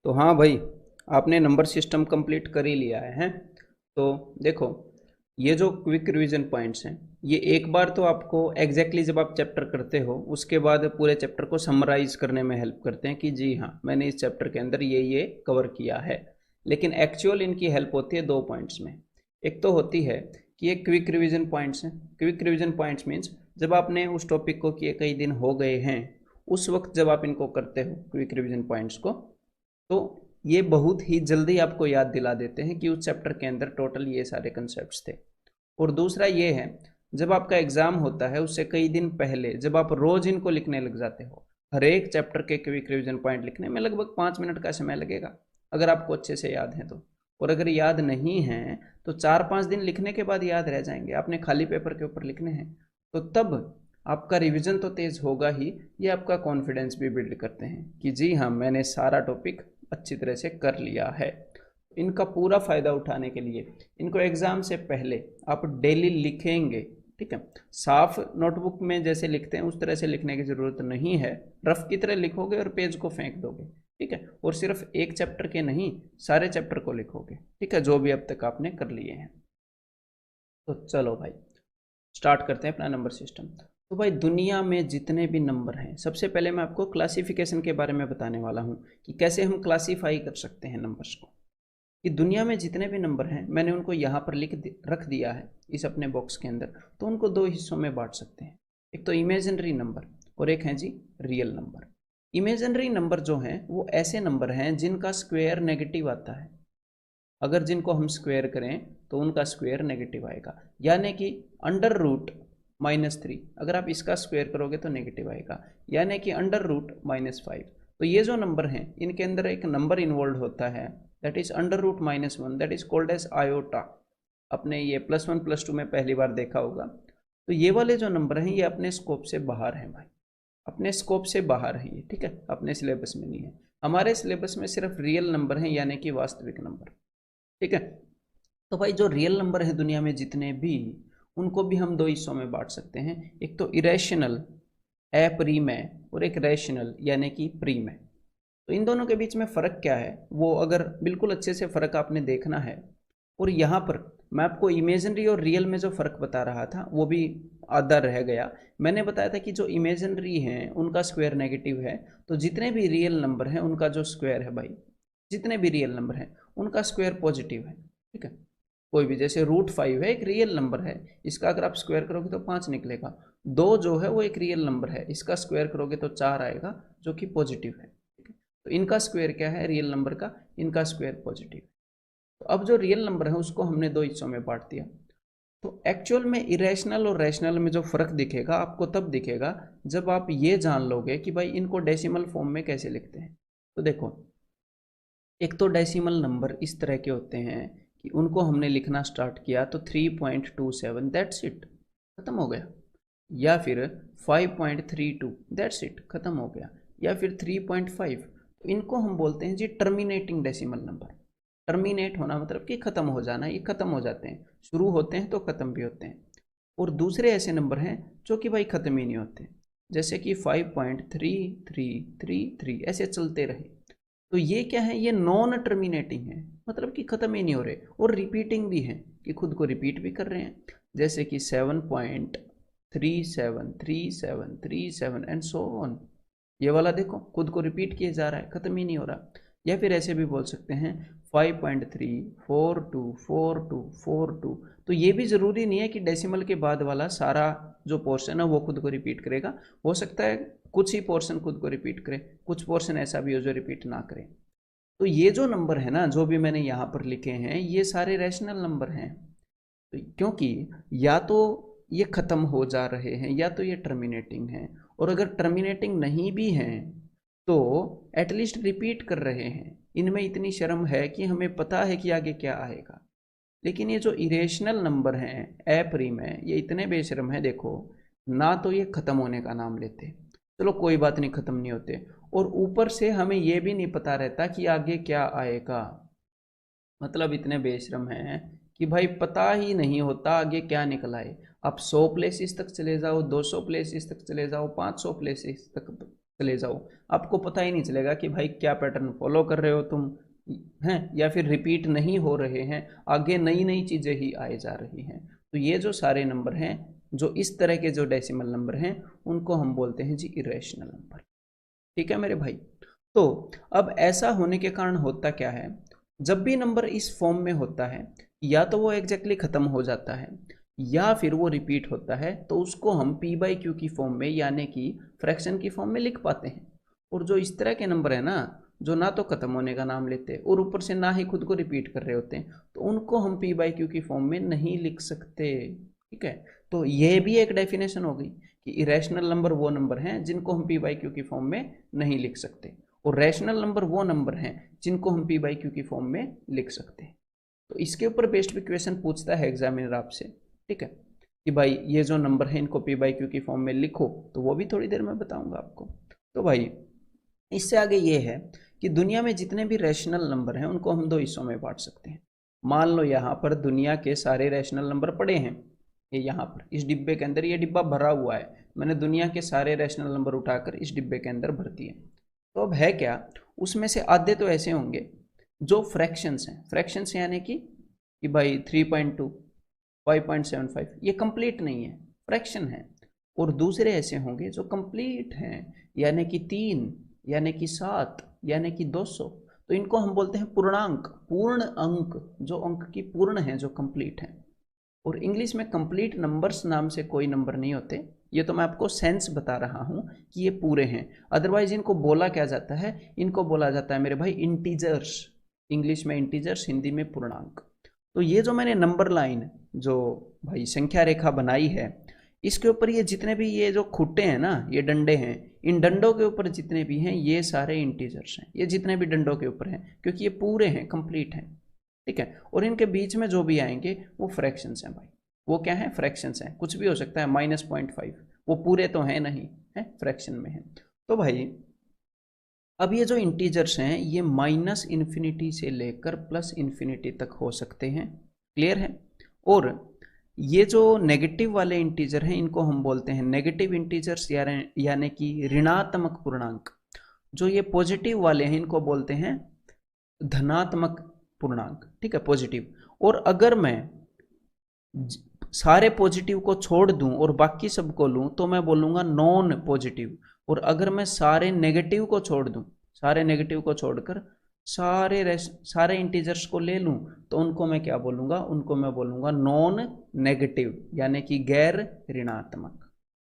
तो हाँ भाई, आपने नंबर सिस्टम कंप्लीट कर ही लिया है, हैं? तो देखो, ये जो क्विक रिवीजन पॉइंट्स हैं, ये एक बार तो आपको एग्जैक्टली जब आप चैप्टर करते हो उसके बाद पूरे चैप्टर को समराइज करने में हेल्प करते हैं कि जी हाँ, मैंने इस चैप्टर के अंदर ये कवर किया है। लेकिन एक्चुअल इनकी हेल्प होती है दो पॉइंट्स में। एक तो होती है कि ये क्विक रिवीजन पॉइंट्स हैं। क्विक रिवीजन पॉइंट्स मीन्स जब आपने उस टॉपिक को किए कई दिन हो गए हैं, उस वक्त जब आप इनको करते हो क्विक रिवीजन पॉइंट्स को, तो ये बहुत ही जल्दी आपको याद दिला देते हैं कि उस चैप्टर के अंदर टोटल ये सारे कंसेप्ट्स थे। और दूसरा ये है, जब आपका एग्जाम होता है उससे कई दिन पहले जब आप रोज इनको लिखने लग जाते हो, हर एक चैप्टर के क्विक रिवीजन पॉइंट लिखने में लगभग 5 मिनट का समय लगेगा, अगर आपको अच्छे से याद है तो। और अगर याद नहीं है तो 4-5 दिन लिखने के बाद याद रह जाएंगे, आपने खाली पेपर के ऊपर लिखने हैं। तो तब आपका रिवीजन तो तेज होगा ही, ये आपका कॉन्फिडेंस भी बिल्ड करते हैं कि जी हाँ, मैंने सारा टॉपिक अच्छी तरह से कर लिया है। इनका पूरा फ़ायदा उठाने के लिए इनको एग्ज़ाम से पहले आप डेली लिखेंगे, ठीक है? साफ नोटबुक में जैसे लिखते हैं उस तरह से लिखने की ज़रूरत नहीं है। रफ की तरह लिखोगे और पेज को फेंक दोगे, ठीक है? और सिर्फ एक चैप्टर के नहीं, सारे चैप्टर को लिखोगे, ठीक है, जो भी अब तक आपने कर लिए हैं। तो चलो भाई, स्टार्ट करते हैं अपना नंबर सिस्टम। तो भाई, दुनिया में जितने भी नंबर हैं, सबसे पहले मैं आपको क्लासिफिकेशन के बारे में बताने वाला हूँ कि कैसे हम क्लासीफाई कर सकते हैं नंबर्स को। कि दुनिया में जितने भी नंबर हैं, मैंने उनको यहाँ पर रख दिया है इस अपने बॉक्स के अंदर। तो उनको दो हिस्सों में बांट सकते हैं, एक तो इमेजिनरी नंबर और एक है जी रियल नंबर। इमेजिनरी नंबर जो हैं वो ऐसे नंबर हैं जिनका स्क्वायर नेगेटिव आता है। अगर जिनको हम स्क्वायर करें तो उनका स्क्वायर नेगेटिव आएगा, यानी कि अंडर रूट -3, अगर आप इसका स्क्वायर करोगे तो नेगेटिव आएगा, यानी कि अंडर रूट -5। तो ये जो नंबर हैं इनके अंदर एक नंबर इन्वॉल्व होता है, that is under root -1, that is called as iota. अपने ये +1 +2 में पहली बार देखा होगा। तो ये वाले जो नंबर हैं ये अपने स्कोप से बाहर हैं भाई, अपने स्कोप से बाहर है ये, ठीक है, अपने सिलेबस में नहीं है। हमारे सिलेबस में सिर्फ रियल नंबर हैं, यानी कि वास्तविक नंबर, ठीक है। तो भाई, जो रियल नंबर है दुनिया में जितने भी, उनको भी हम दो हिस्सों में बांट सकते हैं। एक तो इरेशनल अपरिमेय और एक रैशनल यानी कि प्रीमेय। तो इन दोनों के बीच में फ़र्क क्या है, वो अगर बिल्कुल अच्छे से फ़र्क आपने देखना है। और यहाँ पर मैं आपको इमेजिनरी और रियल में जो फ़र्क बता रहा था वो भी आधा रह गया। मैंने बताया था कि जो इमेजिनरी हैं उनका स्क्वायर नेगेटिव है, तो जितने भी रियल नंबर हैं उनका जो स्क्वायर है भाई, जितने भी रियल नंबर हैं उनका स्क्वायर पॉजिटिव है, ठीक है। कोई भी, जैसे √5 है, एक रियल नंबर है, इसका अगर आप स्क्वायर करोगे तो 5 निकलेगा। 2 जो है वो एक रियल नंबर है, इसका स्क्वायर करोगे तो 4 आएगा, जो कि पॉजिटिव है, ठीक है। तो इनका स्क्वायर क्या है रियल नंबर का, इनका स्क्वायर पॉजिटिव। तो अब जो रियल नंबर है उसको हमने दो हिस्सों में बांट दिया। तो एक्चुअल में इरेशनल और रैशनल में जो फर्क दिखेगा आपको तब दिखेगा जब आप ये जान लोगे कि भाई इनको डेसिमल फॉर्म में कैसे लिखते हैं। तो देखो, एक तो डेसिमल नंबर इस तरह के होते हैं कि उनको हमने लिखना स्टार्ट किया तो 3.27, दैट्स इट, खत्म हो गया। या फिर 5.32, दैट्स इट, खत्म हो गया। या फिर 3.5। तो इनको हम बोलते हैं जी टर्मिनेटिंग डेसिमल नंबर। टर्मिनेट होना मतलब कि खत्म हो जाना, ये खत्म हो जाते हैं, शुरू होते हैं तो खत्म भी होते हैं। और दूसरे ऐसे नंबर हैं जो कि भाई खत्म ही नहीं होते, जैसे कि 5.3333 ऐसे चलते रहे। तो ये क्या है, ये नॉन टर्मिनेटिंग है, मतलब कि खत्म ही नहीं हो रहे, और रिपीटिंग भी है कि खुद को रिपीट भी कर रहे हैं, जैसे कि 7.373737 एंड सो ऑन। ये वाला देखो खुद को रिपीट किए जा रहा है, खत्म ही नहीं हो रहा। या फिर ऐसे भी बोल सकते हैं 5.3424242। तो ये भी ज़रूरी नहीं है कि डेसिमल के बाद वाला सारा जो पोर्शन है वो खुद को रिपीट करेगा। हो सकता है कुछ ही पोर्शन खुद को रिपीट करे, कुछ पोर्शन ऐसा भी हो जो रिपीट ना करे। तो ये जो नंबर है ना, जो भी मैंने यहाँ पर लिखे हैं, ये सारे रैशनल नंबर हैं। तो क्योंकि या तो ये ख़त्म हो जा रहे हैं या तो ये टर्मिनेटिंग हैं। और अगर टर्मिनेटिंग नहीं भी हैं तो एटलीस्ट रिपीट कर रहे हैं, इनमें इतनी शर्म है कि हमें पता है कि आगे क्या आएगा। लेकिन ये जो इरेशनल नंबर हैं अप्रिमेय, ये इतने बेशर्म है, देखो ना तो ये ख़त्म होने का नाम लेते, चलो कोई बात नहीं ख़त्म नहीं होते, और ऊपर से हमें ये भी नहीं पता रहता कि आगे क्या आएगा। मतलब इतने बेशर्म हैं कि भाई पता ही नहीं होता आगे क्या निकल आए। आप 100 प्लेसेस तक चले जाओ, 200 प्लेसेस तक चले जाओ, 500 प्लेसेस तक चले जाओ, आपको पता ही नहीं चलेगा कि भाई क्या पैटर्न फॉलो कर रहे हो तुम हैं, या फिर रिपीट नहीं हो रहे हैं, आगे नई नई चीज़ें ही आए जा रही हैं। तो ये जो सारे नंबर हैं, जो इस तरह के जो डेसिमल नंबर हैं, उनको हम बोलते हैं जी इरेशनल नंबर। ठीक है मेरे भाई। तो अब ऐसा होने के कारण होता क्या है, जब भी नंबर इस फॉर्म में होता है, या तो वो एग्जैक्टली खत्म हो जाता है या फिर वो रिपीट होता है, तो उसको हम पी बाई क्यू की फॉर्म में यानी कि फ्रैक्शन की फॉर्म में लिख पाते हैं। और जो इस तरह के नंबर है ना, जो ना तो खत्म होने का नाम लेते और ऊपर से ना ही खुद को रिपीट कर रहे होते हैं, तो उनको हम पी बाई क्यू की फॉर्म में नहीं लिख सकते। ठीक है, तो ये भी एक डेफिनेशन हो गई कि इरेशनल नंबर वो नंबर हैं जिनको हम पी बाई क्यू की फॉर्म में नहीं लिख सकते, और रैशनल नंबर वो नंबर हैं जिनको हम पी बाई क्यू की फॉर्म में लिख सकते हैं। तो इसके ऊपर बेस्ड भी क्वेश्चन पूछता है एग्जामिनर आपसे, ठीक है, कि भाई ये जो नंबर है इनको पी बाई क्यू की फॉर्म में लिखो, तो वो भी थोड़ी देर में बताऊंगा आपको। तो भाई इससे आगे ये है कि दुनिया में जितने भी रैशनल नंबर हैं उनको हम दो हिस्सों में बांट सकते हैं। मान लो यहाँ पर दुनिया के सारे रैशनल नंबर पड़े हैं, ये यहाँ पर इस डिब्बे के अंदर, ये डिब्बा भरा हुआ है, मैंने दुनिया के सारे रैशनल नंबर उठाकर इस डिब्बे के अंदर भर दिए। तो अब है क्या, उसमें से आधे तो ऐसे होंगे जो फ्रैक्शंस हैं, फ्रैक्शंस यानी कि भाई 3.2, 5.75, ये कंप्लीट नहीं है, फ्रैक्शन है। और दूसरे ऐसे होंगे जो कंप्लीट हैं, यानी कि 3, यानी कि 7, यानी कि 200। तो इनको हम बोलते हैं पूर्णांक, पूर्ण अंक, जो अंक की पूर्ण है, जो कंप्लीट है। और इंग्लिश में कंप्लीट नंबर्स नाम से कोई नंबर नहीं होते, ये तो मैं आपको सेंस बता रहा हूँ कि ये पूरे हैं। अदरवाइज इनको बोला क्या जाता है, इनको बोला जाता है मेरे भाई इंटीजर्स, इंग्लिश में इंटीजर्स, हिंदी में पूर्णांक। तो ये जो मैंने नंबर लाइन, जो भाई संख्या रेखा बनाई है, इसके ऊपर ये जितने भी ये जो खुट्टे हैं ना, ये डंडे हैं, इन डंडों के ऊपर जितने भी हैं ये सारे इंटीजर्स हैं, ये जितने भी डंडों के ऊपर हैं, क्योंकि ये पूरे हैं, कंप्लीट हैं। ठीक है, और इनके बीच में जो भी आएंगे वो फ्रैक्शंस हैं भाई। वो क्या है, फ्रैक्शंस हैं, कुछ भी हो सकता है, -0.5, वो पूरे तो हैं नहीं, है फ्रैक्शन में है। तो भाई अब ये जो इंटीजर्स हैं ये -इन्फिनिटी से लेकर +इन्फिनिटी तक हो सकते हैं, क्लियर है। और ये जो नेगेटिव वाले इंटीजर हैं इनको हम बोलते हैं नेगेटिव इंटीजर्स, यानी कि ऋणात्मक पूर्णांक। जो ये पॉजिटिव वाले हैं इनको बोलते हैं धनात्मक पूर्णांक, ठीक है, पॉजिटिव। और अगर मैं सारे पॉजिटिव को छोड़ दूं और बाकी सबको लूं तो मैं बोलूंगा नॉन पॉजिटिव। और अगर मैं सारे नेगेटिव को छोड़ दूं, सारे नेगेटिव को छोड़कर सारे इंटीजर्स को ले लूं, तो उनको मैं क्या बोलूंगा, उनको मैं बोलूंगा नॉन नेगेटिव, यानी कि गैर ऋणात्मक।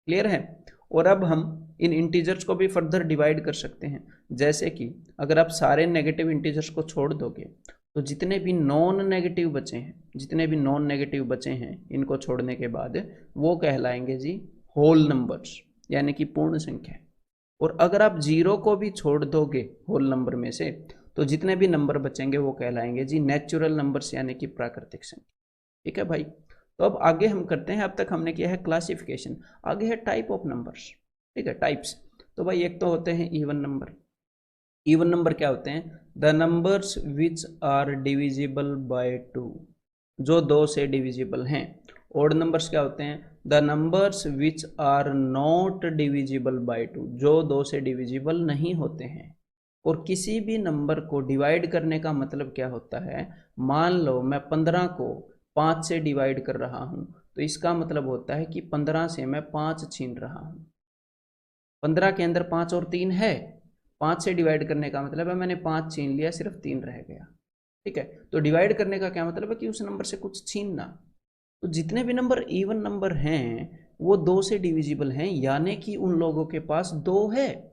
क्लियर है। और अब हम इन इंटीजर्स को भी फर्दर डिवाइड कर सकते हैं, जैसे कि अगर आप सारे नेगेटिव इंटीजर्स को छोड़ दोगे तो जितने भी नॉन नेगेटिव बचे हैं, जितने भी नॉन नेगेटिव बचे हैं, इनको छोड़ने के बाद वो कहलाएंगे जी होल नंबर्स, यानी कि पूर्ण संख्या। और अगर आप जीरो को भी छोड़ दोगे होल नंबर में से, तो जितने भी नंबर बचेंगे वो कहलाएंगे जी नेचुरल नंबर्स, यानी कि प्राकृतिक संख्या। ठीक है भाई। तो अब आगे हम करते हैं, अब तक हमने किया है क्लासिफिकेशन, आगे है टाइप ऑफ नंबर्स। ठीक है, टाइप्स। तो भाई एक तो होते हैं इवन नंबर। इवन नंबर क्या होते हैं, the numbers which are divisible by 2, जो 2 से डिविजिबल हैं। ओड नंबर्स क्या होते हैं, the numbers which are not divisible by 2, जो 2 से डिविजिबल नहीं होते हैं। और किसी भी नंबर को डिवाइड करने का मतलब क्या होता है, मान लो मैं 15 को 5 से डिवाइड कर रहा हूं, तो इसका मतलब होता है कि 15 से मैं 5 छीन रहा हूं। 15 के अंदर 5 और 3 है, 5 से डिवाइड करने का मतलब है मैंने 5 छीन लिया, सिर्फ 3 रह गया। ठीक है, तो डिवाइड करने का क्या मतलब है कि उस नंबर से कुछ छीनना। तो जितने भी नंबर इवन नंबर हैं वो 2 से डिविजिबल हैं, यानी कि उन लोगों के पास 2 है,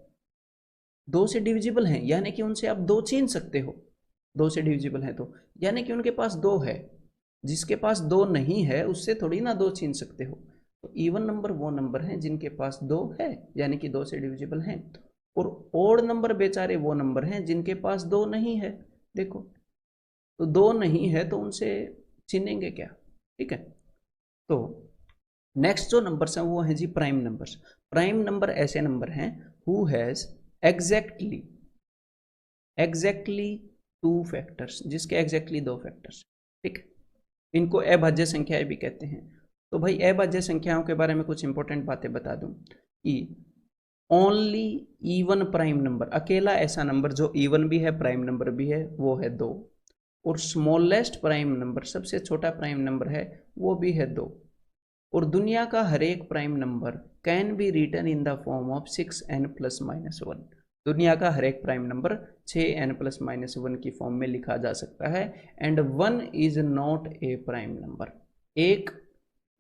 2 से डिविजिबल हैं, यानी कि उनसे आप 2 छीन सकते हो। 2 से डिविजिबल है तो यानी कि उनके पास 2 है। जिसके पास 2 नहीं है उससे थोड़ी ना 2 छीन सकते हो। तो इवन नंबर वो नंबर हैं जिनके पास 2 है, यानी कि 2 से डिविजिबल हैं। और ओड नंबर बेचारे वो नंबर हैं जिनके पास 2 नहीं है। देखो, तो 2 नहीं है तो उनसे छीनेंगे क्या। ठीक है, तो नेक्स्ट जो नंबर्स हैं वो हैं जी प्राइम नंबर्स। प्राइम नंबर ऐसे नंबर हैं हु हैज एग्जैक्टली 2 फैक्टर्स, जिसके एग्जैक्टली 2 फैक्टर्स। ठीक, इनको अभाज्य संख्याएं भी कहते हैं। तो भाई अभाज्य संख्याओं के बारे में कुछ इंपॉर्टेंट बातें बता दूं कि ओनली इवन प्राइम नंबर, अकेला ऐसा नंबर जो इवन भी है प्राइम नंबर भी है वो है 2, और स्मॉलेस्ट प्राइम नंबर सबसे छोटा प्राइम नंबर है वो भी है 2, और दुनिया का हर एक prime number can be written in the form of 6n+-1। दुनिया का हर एक प्राइम नंबर 6n+-1 की फॉर्म में लिखा जा सकता है। And 1 is not a prime number, एक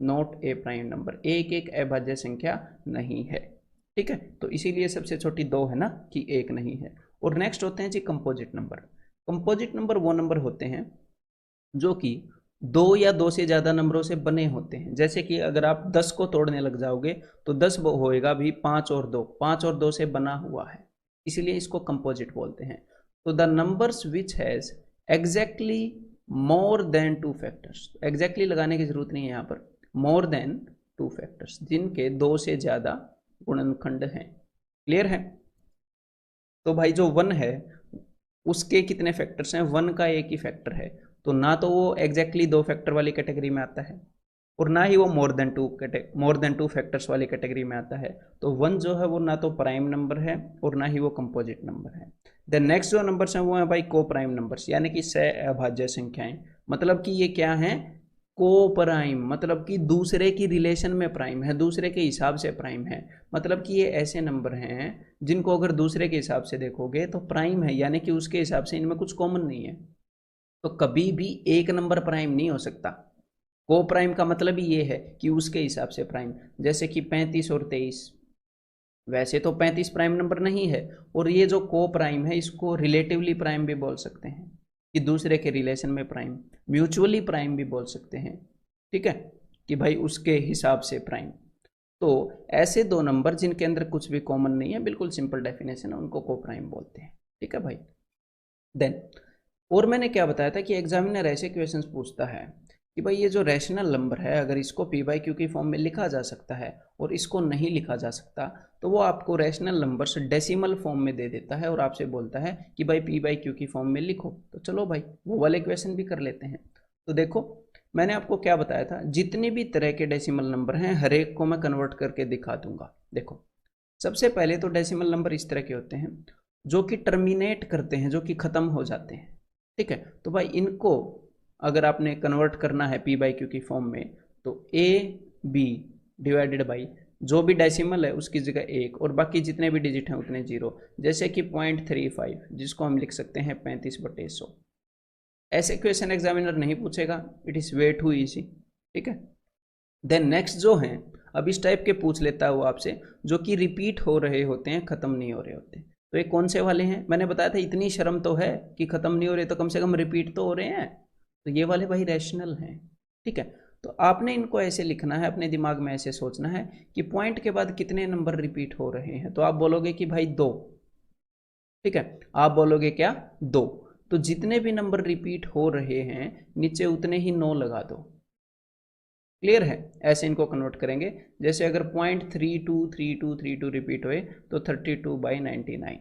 नॉट ए प्राइम नंबर, एक अभाज्य संख्या नहीं है। ठीक है, तो इसीलिए सबसे छोटी 2 है ना, कि 1 नहीं है। और नेक्स्ट होते हैं जी कंपोजिट नंबर। कंपोजिट नंबर वो नंबर होते हैं जो कि 2 या 2 से ज़्यादा नंबरों से बने होते हैं। जैसे कि अगर आप 10 को तोड़ने लग जाओगे तो 10 वो होएगा भी 5 और 2, 5 और 2 से बना हुआ है, इसीलिए इसको कंपोजिट बोलते हैं। तो the numbers which has exactly more than 2 factors, exactly लगाने की जरूरत नहीं है यहाँ पर, मोर देन 2 फैक्टर्स, जिनके 2 से ज़्यादा गुणनखंड हैं। क्लियर है? तो भाई जो 1 है उसके कितने फैक्टर्स हैं? 1 का एक ही फैक्टर है, तो ना तो वो एग्जैक्टली 2 फैक्टर वाली कैटेगरी में आता है और ना ही वो मोर देन टू फैक्टर्स वाली कैटेगरी में आता है। तो 1 जो है वो ना तो प्राइम नंबर है और ना ही वो कंपोजिट नंबर है। देन नेक्स्ट जो नंबर्स हैं वो है भाई को प्राइम नंबर्स, यानी कि सहअभाज्य संख्याएं। मतलब कि ये क्या है? को प्राइम, मतलब कि दूसरे की रिलेशन में प्राइम है, दूसरे के हिसाब से प्राइम है। मतलब कि ये ऐसे नंबर हैं जिनको अगर दूसरे के हिसाब से देखोगे तो प्राइम है, यानी कि उसके हिसाब से इनमें कुछ कॉमन नहीं है। तो कभी भी एक नंबर प्राइम नहीं हो सकता। को प्राइम का मतलब ही ये है कि उसके हिसाब से प्राइम। जैसे कि 35 और 23, वैसे तो 35 प्राइम नंबर नहीं है, और ये जो को प्राइम है इसको रिलेटिवली प्राइम भी बोल सकते हैं, कि दूसरे के रिलेशन में प्राइम, म्यूचुअली प्राइम भी बोल सकते हैं। ठीक है, कि भाई उसके हिसाब से प्राइम। तो ऐसे 2 नंबर जिनके अंदर कुछ भी कॉमन नहीं है, बिल्कुल सिंपल डेफिनेशन है, उनको को प्राइम बोलते हैं। ठीक है भाई। देन और मैंने क्या बताया था कि एग्जामिनर ऐसे क्वेश्चंस पूछता है कि भाई ये जो रैशनल नंबर है अगर इसको p/q की फॉर्म में लिखा जा सकता है और इसको नहीं लिखा जा सकता, तो वो आपको रैशनल नंबर्स डेसिमल फॉर्म में दे देता है और आपसे बोलता है कि भाई p/q की फॉर्म में लिखो। तो चलो भाई वो वाले क्वेश्चन भी कर लेते हैं। तो देखो मैंने आपको क्या बताया था, जितनी भी तरह के डेसिमल नंबर हैं हर एक को मैं कन्वर्ट करके दिखा दूंगा। देखो सबसे पहले तो डेसिमल नंबर इस तरह के होते हैं जो कि टर्मिनेट करते हैं, जो कि खत्म हो जाते हैं। ठीक है, तो भाई इनको अगर आपने कन्वर्ट करना है p/q की फॉर्म में, तो ab डिवाइडेड बाई जो भी डेसिमल है उसकी जगह 1 और बाकी जितने भी डिजिट हैं उतने 0। जैसे कि 0.35 जिसको हम लिख सकते हैं 35/100। ऐसे क्वेश्चन एग्जामिनर नहीं पूछेगा, it is way too easy. ठीक है, देन नेक्स्ट जो हैं अब इस टाइप के पूछ लेता है वो आपसे, जो कि रिपीट हो रहे होते हैं, खत्म नहीं हो रहे होते। तो ये कौन से वाले हैं? मैंने बताया था इतनी शर्म तो है कि खत्म नहीं हो रहे तो कम से कम रिपीट तो हो रहे हैं। तो ये वाले भाई रैशनल हैं। ठीक है, तो आपने इनको ऐसे लिखना है, अपने दिमाग में ऐसे सोचना है कि पॉइंट के बाद कितने नंबर रिपीट हो रहे हैं। तो आप बोलोगे कि भाई 2। ठीक है, आप बोलोगे क्या? 2। तो जितने भी नंबर रिपीट हो रहे हैं नीचे उतने ही 9 लगा दो। क्लियर है? ऐसे इनको कन्वर्ट करेंगे। जैसे अगर 0.323232 रिपीट हुए तो 32/99।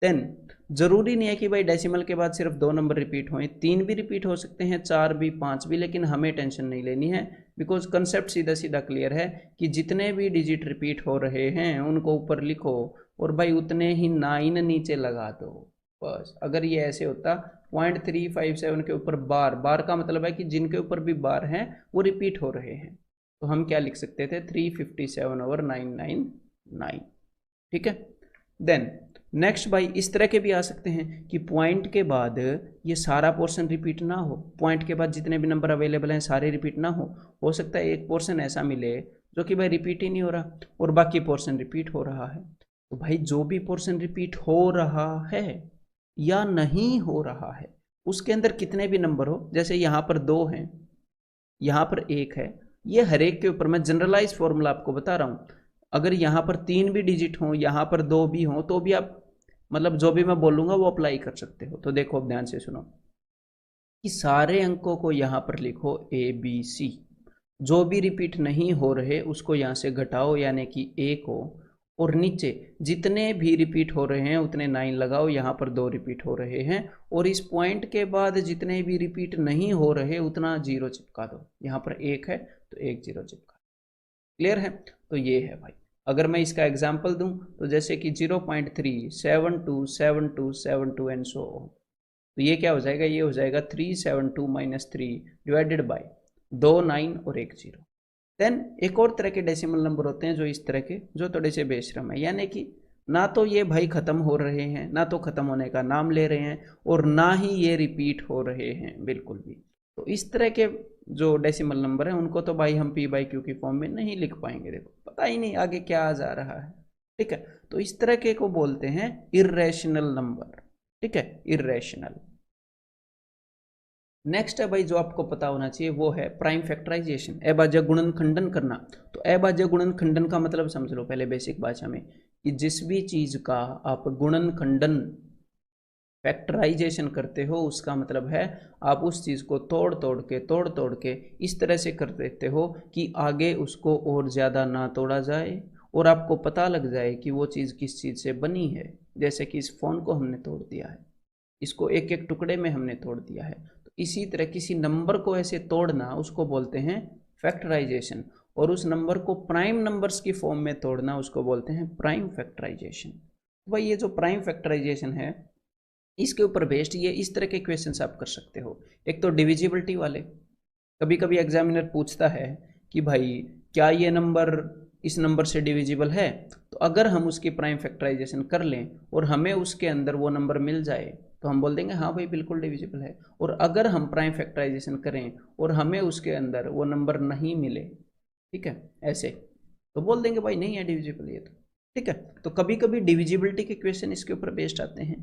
देन जरूरी नहीं है कि भाई डेसिमल के बाद सिर्फ 2 नंबर रिपीट हों, 3 भी रिपीट हो सकते हैं, 4 भी, 5 भी, लेकिन हमें टेंशन नहीं लेनी है बिकॉज कंसेप्ट सीधा सीधा क्लियर है कि जितने भी डिजिट रिपीट हो रहे हैं उनको ऊपर लिखो और भाई उतने ही 9 नीचे लगा दो बस। अगर ये ऐसे होता 0.357 के ऊपर बार, बार का मतलब है कि जिनके ऊपर भी बार हैं वो रिपीट हो रहे हैं, तो हम क्या लिख सकते थे? 357/999। ठीक है, देन नेक्स्ट भाई इस तरह के भी आ सकते हैं कि पॉइंट के बाद ये सारा पोर्शन रिपीट ना हो, पॉइंट के बाद जितने भी नंबर अवेलेबल हैं सारे रिपीट ना हो सकता है एक पोर्शन ऐसा मिले जो कि भाई रिपीट ही नहीं हो रहा और बाकी पोर्शन रिपीट हो रहा है। तो भाई जो भी पोर्शन रिपीट हो रहा है या नहीं हो रहा है उसके अंदर कितने भी नंबर हो, जैसे यहाँ पर 2 हैं, यहाँ पर 1 है, ये हर एक के ऊपर मैं जनरलाइज फॉर्मूला आपको बता रहा हूँ। अगर यहाँ पर 3 भी डिजिट हों, यहाँ पर 2 भी हों, तो भी आप मतलब जो भी मैं बोलूँगा वो अप्लाई कर सकते हो। तो देखो अब ध्यान से सुनो कि सारे अंकों को यहाँ पर लिखो ABC, जो भी रिपीट नहीं हो रहे उसको यहाँ से घटाओ यानी कि A को, और नीचे जितने भी रिपीट हो रहे हैं उतने 9 लगाओ, यहाँ पर 2 रिपीट हो रहे हैं, और इस पॉइंट के बाद जितने भी रिपीट नहीं हो रहे उतना 0 चिपका दो। यहाँ पर 1 है तो 1 0 चिपका। क्लियर है? तो ये है भाई। अगर मैं इसका एग्जाम्पल दूं तो जैसे कि 0.3 7 2 7 2 7 2 एंड सो ऑन, तो ये क्या हो जाएगा, ये हो जाएगा 372 माइनस 3 डिवाइडेड बाई 2 9 और 1 0। देन एक और तरह के डेसिमल नंबर होते हैं जो इस तरह के, जो थोड़े से बेशरम है, यानी कि ना तो ये भाई खत्म हो रहे हैं, ना तो खत्म होने का नाम ले रहे हैं, और ना ही ये रिपीट हो रहे हैं बिल्कुल भी। तो इस तरह के जो डेसिमल नंबर है उनको तो भाई हम पी बाई क्यू की फॉर्म में नहीं लिख पाएंगे, देखो पता ही नहीं आगे क्या आ जा रहा है, ठीक है। तो इस तरह के को बोलते हैं इर्रेशनल नंबर, ठीक है, इर्रेशनल। नेक्स्ट है भाई जो आपको पता होना चाहिए वो है प्राइम फैक्टराइजेशन, अभाज्य गुणनखंडन करना। तो अभाज्य गुणनखंडन का मतलब समझ लो पहले बेसिक भाषा में, कि जिस भी चीज का आप गुणनखंडन फैक्टराइजेशन करते हो उसका मतलब है आप उस चीज को तोड़ तोड़ के इस तरह से कर देते हो कि आगे उसको और ज्यादा ना तोड़ा जाए और आपको पता लग जाए कि वो चीज किस चीज से बनी है। जैसे कि इस फोन को हमने तोड़ दिया है, इसको एक एक टुकड़े में हमने तोड़ दिया है, तो इसी तरह किसी नंबर को ऐसे तोड़ना उसको बोलते हैं फैक्टराइजेशन, और उस नंबर को प्राइम नंबर्स की फॉर्म में तोड़ना उसको बोलते हैं प्राइम फैक्टराइजेशन। तो भाई ये जो प्राइम फैक्टराइजेशन है इसके ऊपर बेस्ड ये इस तरह के क्वेश्चंस आप कर सकते हो। एक तो डिविजिबिलिटी वाले, कभी कभी एग्जामिनर पूछता है कि भाई क्या ये नंबर इस नंबर से डिविजिबल है, तो अगर हम उसकी प्राइम फैक्टराइजेशन कर लें और हमें उसके अंदर वो नंबर मिल जाए तो हम बोल देंगे हाँ भाई बिल्कुल डिविजिबल है, और अगर हम प्राइम फैक्टराइजेशन करें और हमें उसके अंदर वो नंबर नहीं मिले, ठीक है, ऐसे, तो बोल देंगे भाई नहीं है डिविजिबल ये, तो ठीक है। तो कभी कभी डिविजिबिलिटी के क्वेश्चन इसके ऊपर बेस्ड आते हैं।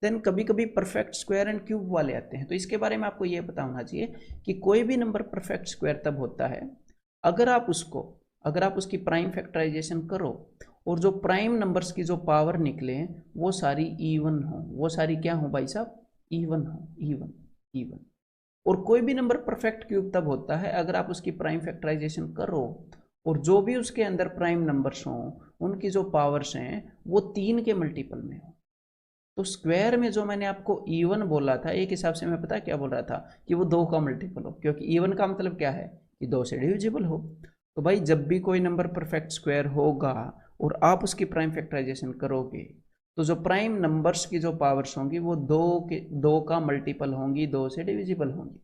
देन कभी कभी परफेक्ट स्क्वायर एंड क्यूब वाले आते हैं। तो इसके बारे में आपको ये पता होना चाहिए कि कोई भी नंबर परफेक्ट स्क्वायर तब होता है अगर आप उसको, अगर आप उसकी प्राइम फैक्टराइजेशन करो और जो प्राइम नंबर्स की जो पावर निकले वो सारी इवन हो, वो सारी क्या हो भाई साहब, इवन हो, इवन इवन। और कोई भी नंबर परफेक्ट क्यूब तब होता है अगर आप उसकी प्राइम फैक्टराइजेशन करो और जो भी उसके अंदर प्राइम नंबर्स हों उनकी जो पावर्स हैं वो 3 के मल्टीपल में हो। तो स्क्वायर में जो मैंने आपको इवन बोला था एक हिसाब से मैं पता क्या बोल रहा था कि वो 2 का मल्टीपल हो, क्योंकि इवन का मतलब क्या है कि 2 से डिविजिबल हो। तो भाई जब भी कोई नंबर परफेक्ट स्क्वायर होगा और आप उसकी प्राइम फैक्टराइजेशन करोगे तो जो प्राइम नंबर्स की जो पावर्स होंगी वो 2 का मल्टीपल होंगी, 2 से डिविजिबल होंगी।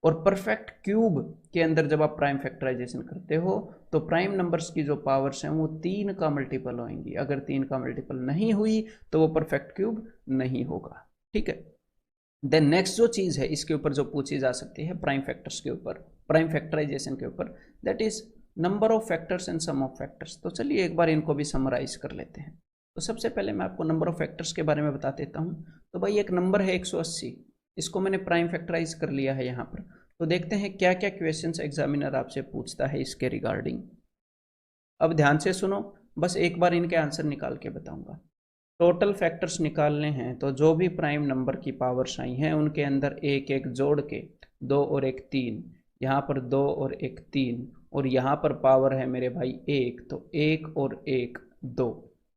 और परफेक्ट क्यूब के अंदर जब आप प्राइम फैक्टराइजेशन करते हो तो प्राइम नंबर्स की जो पावर्स हैं वो 3 का मल्टीपल होंगी, अगर 3 का मल्टीपल नहीं हुई तो वो परफेक्ट क्यूब नहीं होगा, ठीक है। देन नेक्स्ट जो चीज है इसके ऊपर जो पूछी जा सकती है प्राइम फैक्टर्स के ऊपर, प्राइम फैक्टराइजेशन के ऊपर, that is number of factors and sum of factors. तो चलिए एक बार इनको भी समराइज कर लेते हैं। तो सबसे पहले मैं आपको नंबर ऑफ फैक्टर्स के बारे में बता देता हूँ। तो भाई एक नंबर है 180, इसको मैंने प्राइम फैक्टराइज कर लिया है यहाँ पर। तो देखते हैं क्या क्या क्वेश्चंस एग्जामिनर आपसे पूछता है इसके रिगार्डिंग। अब ध्यान से सुनो, बस एक बार इनके आंसर निकाल के बताऊंगा। टोटल फैक्टर्स निकालने हैं तो जो भी प्राइम नंबर की पावर्स आई हैं उनके अंदर एक एक जोड़ के 2 और 1 3, यहाँ पर 2 और 1 3, और यहाँ पर पावर है मेरे भाई 1, तो 1 और 1 2,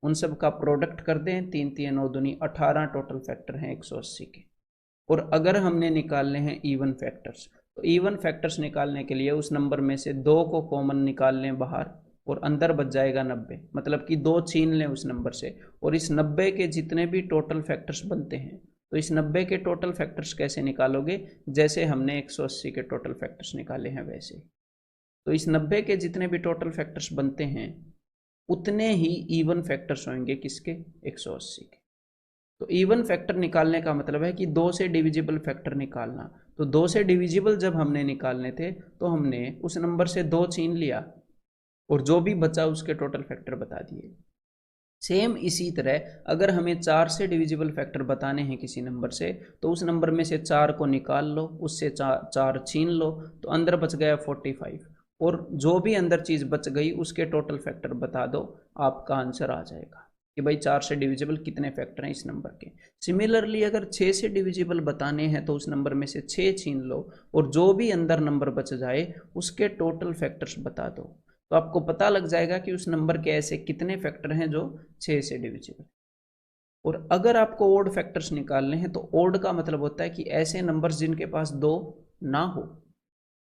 उन सब का प्रोडक्ट कर दें, 3 3 9 दूनी 18 टोटल फैक्टर हैं 180 के। और अगर हमने निकालने हैं इवन फैक्टर्स, तो इवन फैक्टर्स निकालने के लिए उस नंबर में से 2 को कॉमन निकाल लें बाहर और अंदर बच जाएगा 90, मतलब कि 2 छीन लें उस नंबर से, और इस 90 के जितने भी टोटल फैक्टर्स बनते हैं, तो इस 90 के टोटल फैक्टर्स कैसे निकालोगे, जैसे हमने 180 के टोटल फैक्टर्स निकाले हैं वैसे। तो इस 90 के जितने भी टोटल फैक्टर्स बनते हैं उतने ही इवन फैक्टर्स होंगे किसके, 180 के। तो इवन फैक्टर निकालने का मतलब है कि 2 से डिविजिबल फैक्टर निकालना। तो 2 से डिविजिबल जब हमने निकालने थे तो हमने उस नंबर से 2 छीन लिया और जो भी बचा उसके टोटल फैक्टर बता दिए। सेम इसी तरह अगर हमें 4 से डिविजिबल फैक्टर बताने हैं किसी नंबर से, तो उस नंबर में से 4 को निकाल लो, उससे 4 छीन लो, तो अंदर बच गया 45, और जो भी अंदर चीज़ बच गई उसके टोटल फैक्टर बता दो, आपका आंसर आ जाएगा कि भाई 4 से डिविजिबल कितने फैक्टर हैं इस नंबर के। सिमिलरली अगर 6 से डिविजिबल बताने हैं तो उस नंबर में से 6 छीन लो और जो भी अंदर नंबर बच जाए उसके टोटल फैक्टर्स बता दो, तो आपको पता लग जाएगा कि उस नंबर के ऐसे कितने फैक्टर हैं जो 6 से डिविजिबल। और अगर आपको ओड फैक्टर्स निकालने हैं तो ओड का मतलब होता है कि ऐसे नंबर्स जिनके पास 2 ना हो,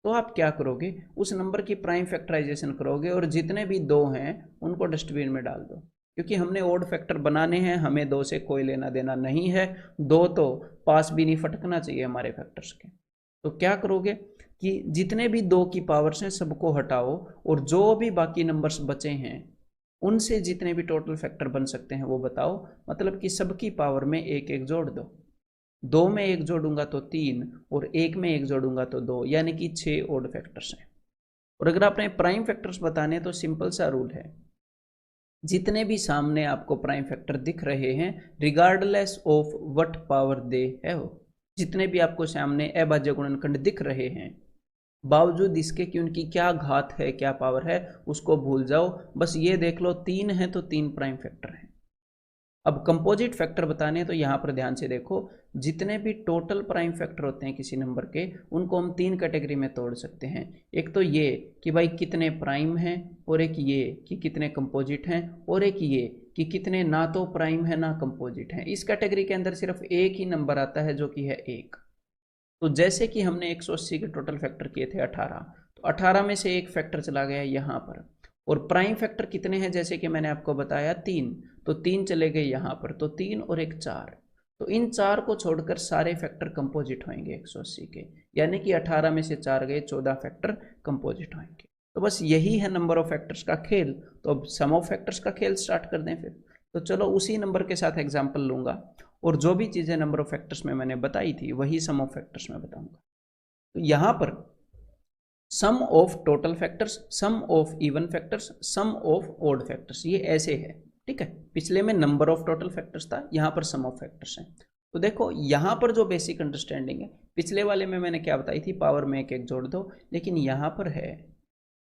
तो आप क्या करोगे, उस नंबर की प्राइम फैक्टराइजेशन करोगे और जितने भी 2 हैं उनको डस्टबिन में डाल दो, क्योंकि हमने ओड फैक्टर बनाने हैं, हमें 2 से कोई लेना देना नहीं है। 2 तो पास भी नहीं फटकना चाहिए हमारे फैक्टर्स के। तो क्या करोगे कि जितने भी 2 की पावर्स हैं सबको हटाओ, और जो भी बाकी नंबर्स बचे हैं उनसे जितने भी टोटल फैक्टर बन सकते हैं वो बताओ। मतलब कि सबकी पावर में एक एक जोड़ दो। 2 में एक जोड़ूंगा तो 3, और 1 में एक जोड़ूंगा तो 2, यानी कि 6 ओड फैक्टर्स हैं। और अगर आपने प्राइम फैक्टर्स बताने तो सिंपल सा रूल है, जितने भी सामने आपको प्राइम फैक्टर दिख रहे हैं रिगार्डलेस ऑफ व्हाट पावर दे है हो, जितने भी आपको सामने अभाज्य गुणनखंड दिख रहे हैं, बावजूद इसके कि उनकी क्या घात है क्या पावर है उसको भूल जाओ। बस ये देख लो 3 है तो 3 प्राइम फैक्टर है। अब कंपोजिट फैक्टर बताने हैं तो यहां पर ध्यान से देखो, जितने भी टोटल प्राइम फैक्टर होते हैं किसी नंबर के उनको हम 3 कैटेगरी में तोड़ सकते हैं। एक तो ये कि भाई कितने प्राइम हैं, और एक ये कि कितने कंपोजिट हैं, और एक ये कि कितने ना तो प्राइम है ना कंपोजिट हैं। इस कैटेगरी के अंदर सिर्फ एक ही नंबर आता है जो कि है 1। तो जैसे कि हमने 180 के टोटल फैक्टर किए थे 18, तो 18 में से एक फैक्टर चला गया यहाँ पर, और प्राइम फैक्टर कितने हैं जैसे कि मैंने आपको बताया 3, तो 3 चले गए यहाँ पर, तो 3 और एक 4। तो इन 4 को छोड़कर सारे फैक्टर कंपोजिट होंगे 180 के, यानी कि 18 में से 4 गए, 14 फैक्टर कंपोजिट होंगे। तो बस यही है नंबर ऑफ फैक्टर्स का खेल। तो अब सम ऑफ फैक्टर्स का खेल स्टार्ट कर दें फिर। तो चलो उसी नंबर के साथ एग्जाम्पल लूंगा, और जो भी चीज़ें नंबर ऑफ फैक्टर्स में मैंने बताई थी वही सम ऑफ फैक्टर्स में बताऊंगा। तो यहाँ पर sum of total factors, sum of even factors, sum of odd factors, ये ऐसे है। ठीक है, पिछले में नंबर ऑफ टोटल फैक्टर्स था, यहाँ पर सम ऑफ फैक्टर्स हैं। तो देखो यहाँ पर जो बेसिक अंडरस्टैंडिंग है, पिछले वाले में मैंने क्या बताई थी, पावर में एक एक जोड़ दो, लेकिन यहाँ पर है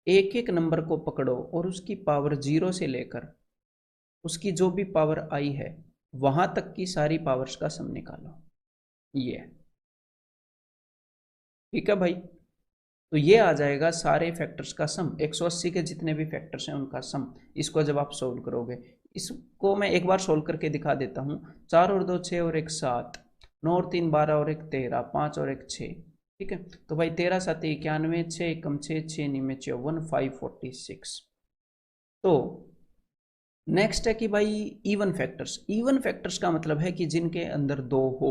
एक एक नंबर को पकड़ो और उसकी पावर 0 से लेकर उसकी जो भी पावर आई है वहां तक की सारी पावर्स का सम निकालो। ये ठीक है भाई। तो ये आ जाएगा सारे फैक्टर्स का सम, 180 के जितने भी फैक्टर्स हैं उनका सम। इसको जब आप सोल्व करोगे, इसको मैं एक बार सोल्व करके दिखा देता हूँ। 4 और 2 6 और 1 7, 9 और 3 12 और 1 13, 5 और 1 6। ठीक है, तो भाई 13 7 91, 6 कम 6 6 9 54, 546। तो नेक्स्ट है कि भाई इवन फैक्टर्स। इवन फैक्टर्स का मतलब है कि जिनके अंदर 2 हो।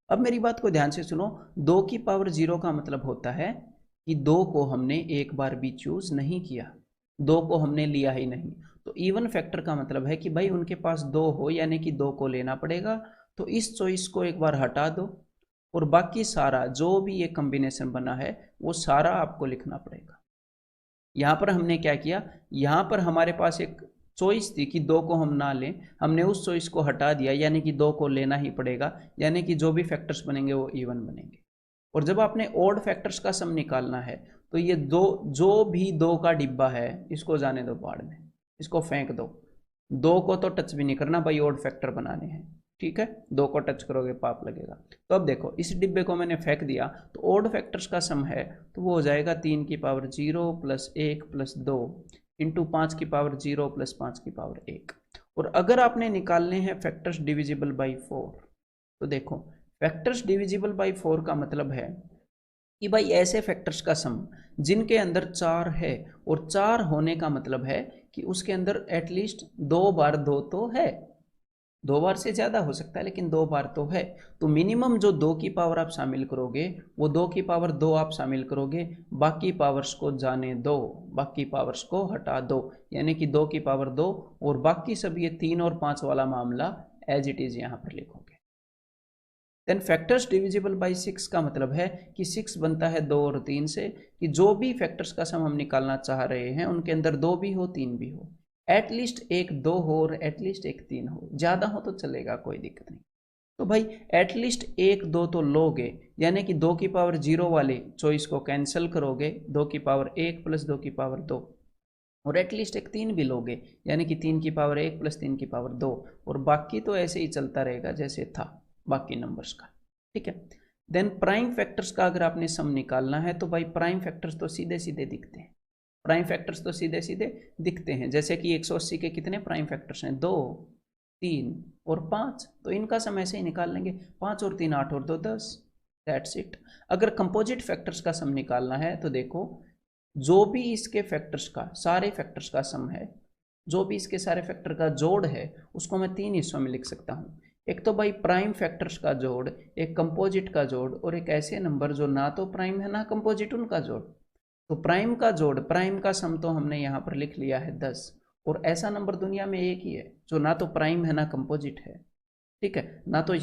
अब मेरी बात को ध्यान से सुनो, 2 की पावर 0 का मतलब होता है कि 2 को हमने एक बार भी चूज नहीं किया, 2 को हमने लिया ही नहीं। तो इवन फैक्टर का मतलब है कि भाई उनके पास 2 हो, यानी कि 2 को लेना पड़ेगा। तो इस चॉइस को एक बार हटा दो, और बाकी सारा जो भी ये कॉम्बिनेशन बना है वो सारा आपको लिखना पड़ेगा। यहाँ पर हमने क्या किया, यहाँ पर हमारे पास एक चॉइस थी कि 2 को हम ना लें, हमने उस चॉइस को हटा दिया, यानी कि 2 को लेना ही पड़ेगा, यानी कि जो भी फैक्टर्स बनेंगे वो इवन बनेंगे। और जब आपने ओड फैक्टर्स का सम निकालना है तो ये दो, जो भी 2 का डिब्बा है इसको जाने दो बाढ़ में, इसको फेंक दो। 2 को तो टच भी नहीं करना भाई, ओड फैक्टर बनाने हैं। ठीक है, 2 को टच करोगे पाप लगेगा। तो अब देखो इस डिब्बे को मैंने फेंक दिया, तो ओड फैक्टर्स का सम है तो वो हो जाएगा 3 की पावर 0 प्लस 1 प्लस 2 इंटू 5 की पावर 0 प्लस 5 की पावर 1। और अगर आपने निकालने हैं फैक्टर्स डिविजिबल बाई 4, तो देखो फैक्टर्स डिविजिबल बाई 4 का मतलब है कि भाई ऐसे फैक्टर्स का सम जिनके अंदर 4 है, और 4 होने का मतलब है कि उसके अंदर एटलीस्ट 2 बार 2 तो है। 2 बार से ज़्यादा हो सकता है लेकिन 2 बार तो है। तो मिनिमम जो 2 की पावर आप शामिल करोगे वो 2 की पावर 2 आप शामिल करोगे, बाकी पावर्स को जाने दो, बाकी पावर्स को हटा दो, यानी कि 2 की पावर 2, और बाकी सब ये 3 और 5 वाला मामला एज इट इज़ यहाँ पर लिखोगे। देन फैक्टर्स डिविजिबल बाई 6 का मतलब है कि 6 बनता है 2 और 3 से, कि जो भी फैक्टर्स का सम हम निकालना चाह रहे हैं उनके अंदर 2 भी हो 3 भी हो, एटलीस्ट एक 2 हो और एटलीस्ट एक 3 हो, ज़्यादा हो तो चलेगा कोई दिक्कत नहीं। तो भाई एटलीस्ट एक 2 तो लोगे, यानी कि 2 की पावर 0 वाले चॉइस को कैंसिल करोगे, 2 की पावर 1 प्लस 2 की पावर 2, और एटलीस्ट एक 3 भी लोगे, यानी कि 3 की पावर 1 प्लस 3 की पावर 2, और बाकी तो ऐसे ही चलता रहेगा जैसे था बाकी नंबर्स का। ठीक है, देन प्राइम फैक्टर्स का अगर आपने सम निकालना है तो भाई प्राइम फैक्टर्स तो सीधे सीधे दिखते हैं, प्राइम फैक्टर्स तो सीधे सीधे दिखते हैं। जैसे कि 180 के कितने प्राइम फैक्टर्स हैं, 2 3 और 5, तो इनका सम ऐसे ही निकाल लेंगे, 5 और 3 8 और 2 10। That's it. अगर कंपोजिट फैक्टर्स का सम निकालना है तो देखो, जो भी इसके फैक्टर्स का, सारे फैक्टर्स का सम है, जो भी इसके सारे फैक्टर का जोड़ है, उसको मैं 3 हिस्सों में लिख सकता हूँ। एक तो भाई प्राइम फैक्टर्स का जोड़, एक कंपोजिट का जोड़, और एक ऐसे नंबर जो ना तो प्राइम है ना कंपोजिट, उनका जोड़। तो प्राइम का जोड़, प्राइम का सम तो हमने यहाँ पर लिख लिया है 10, और ऐसा नंबर दुनिया में एक ही है जो ना तो प्राइम है ना कंपोजिट है, ठीक है, ना तो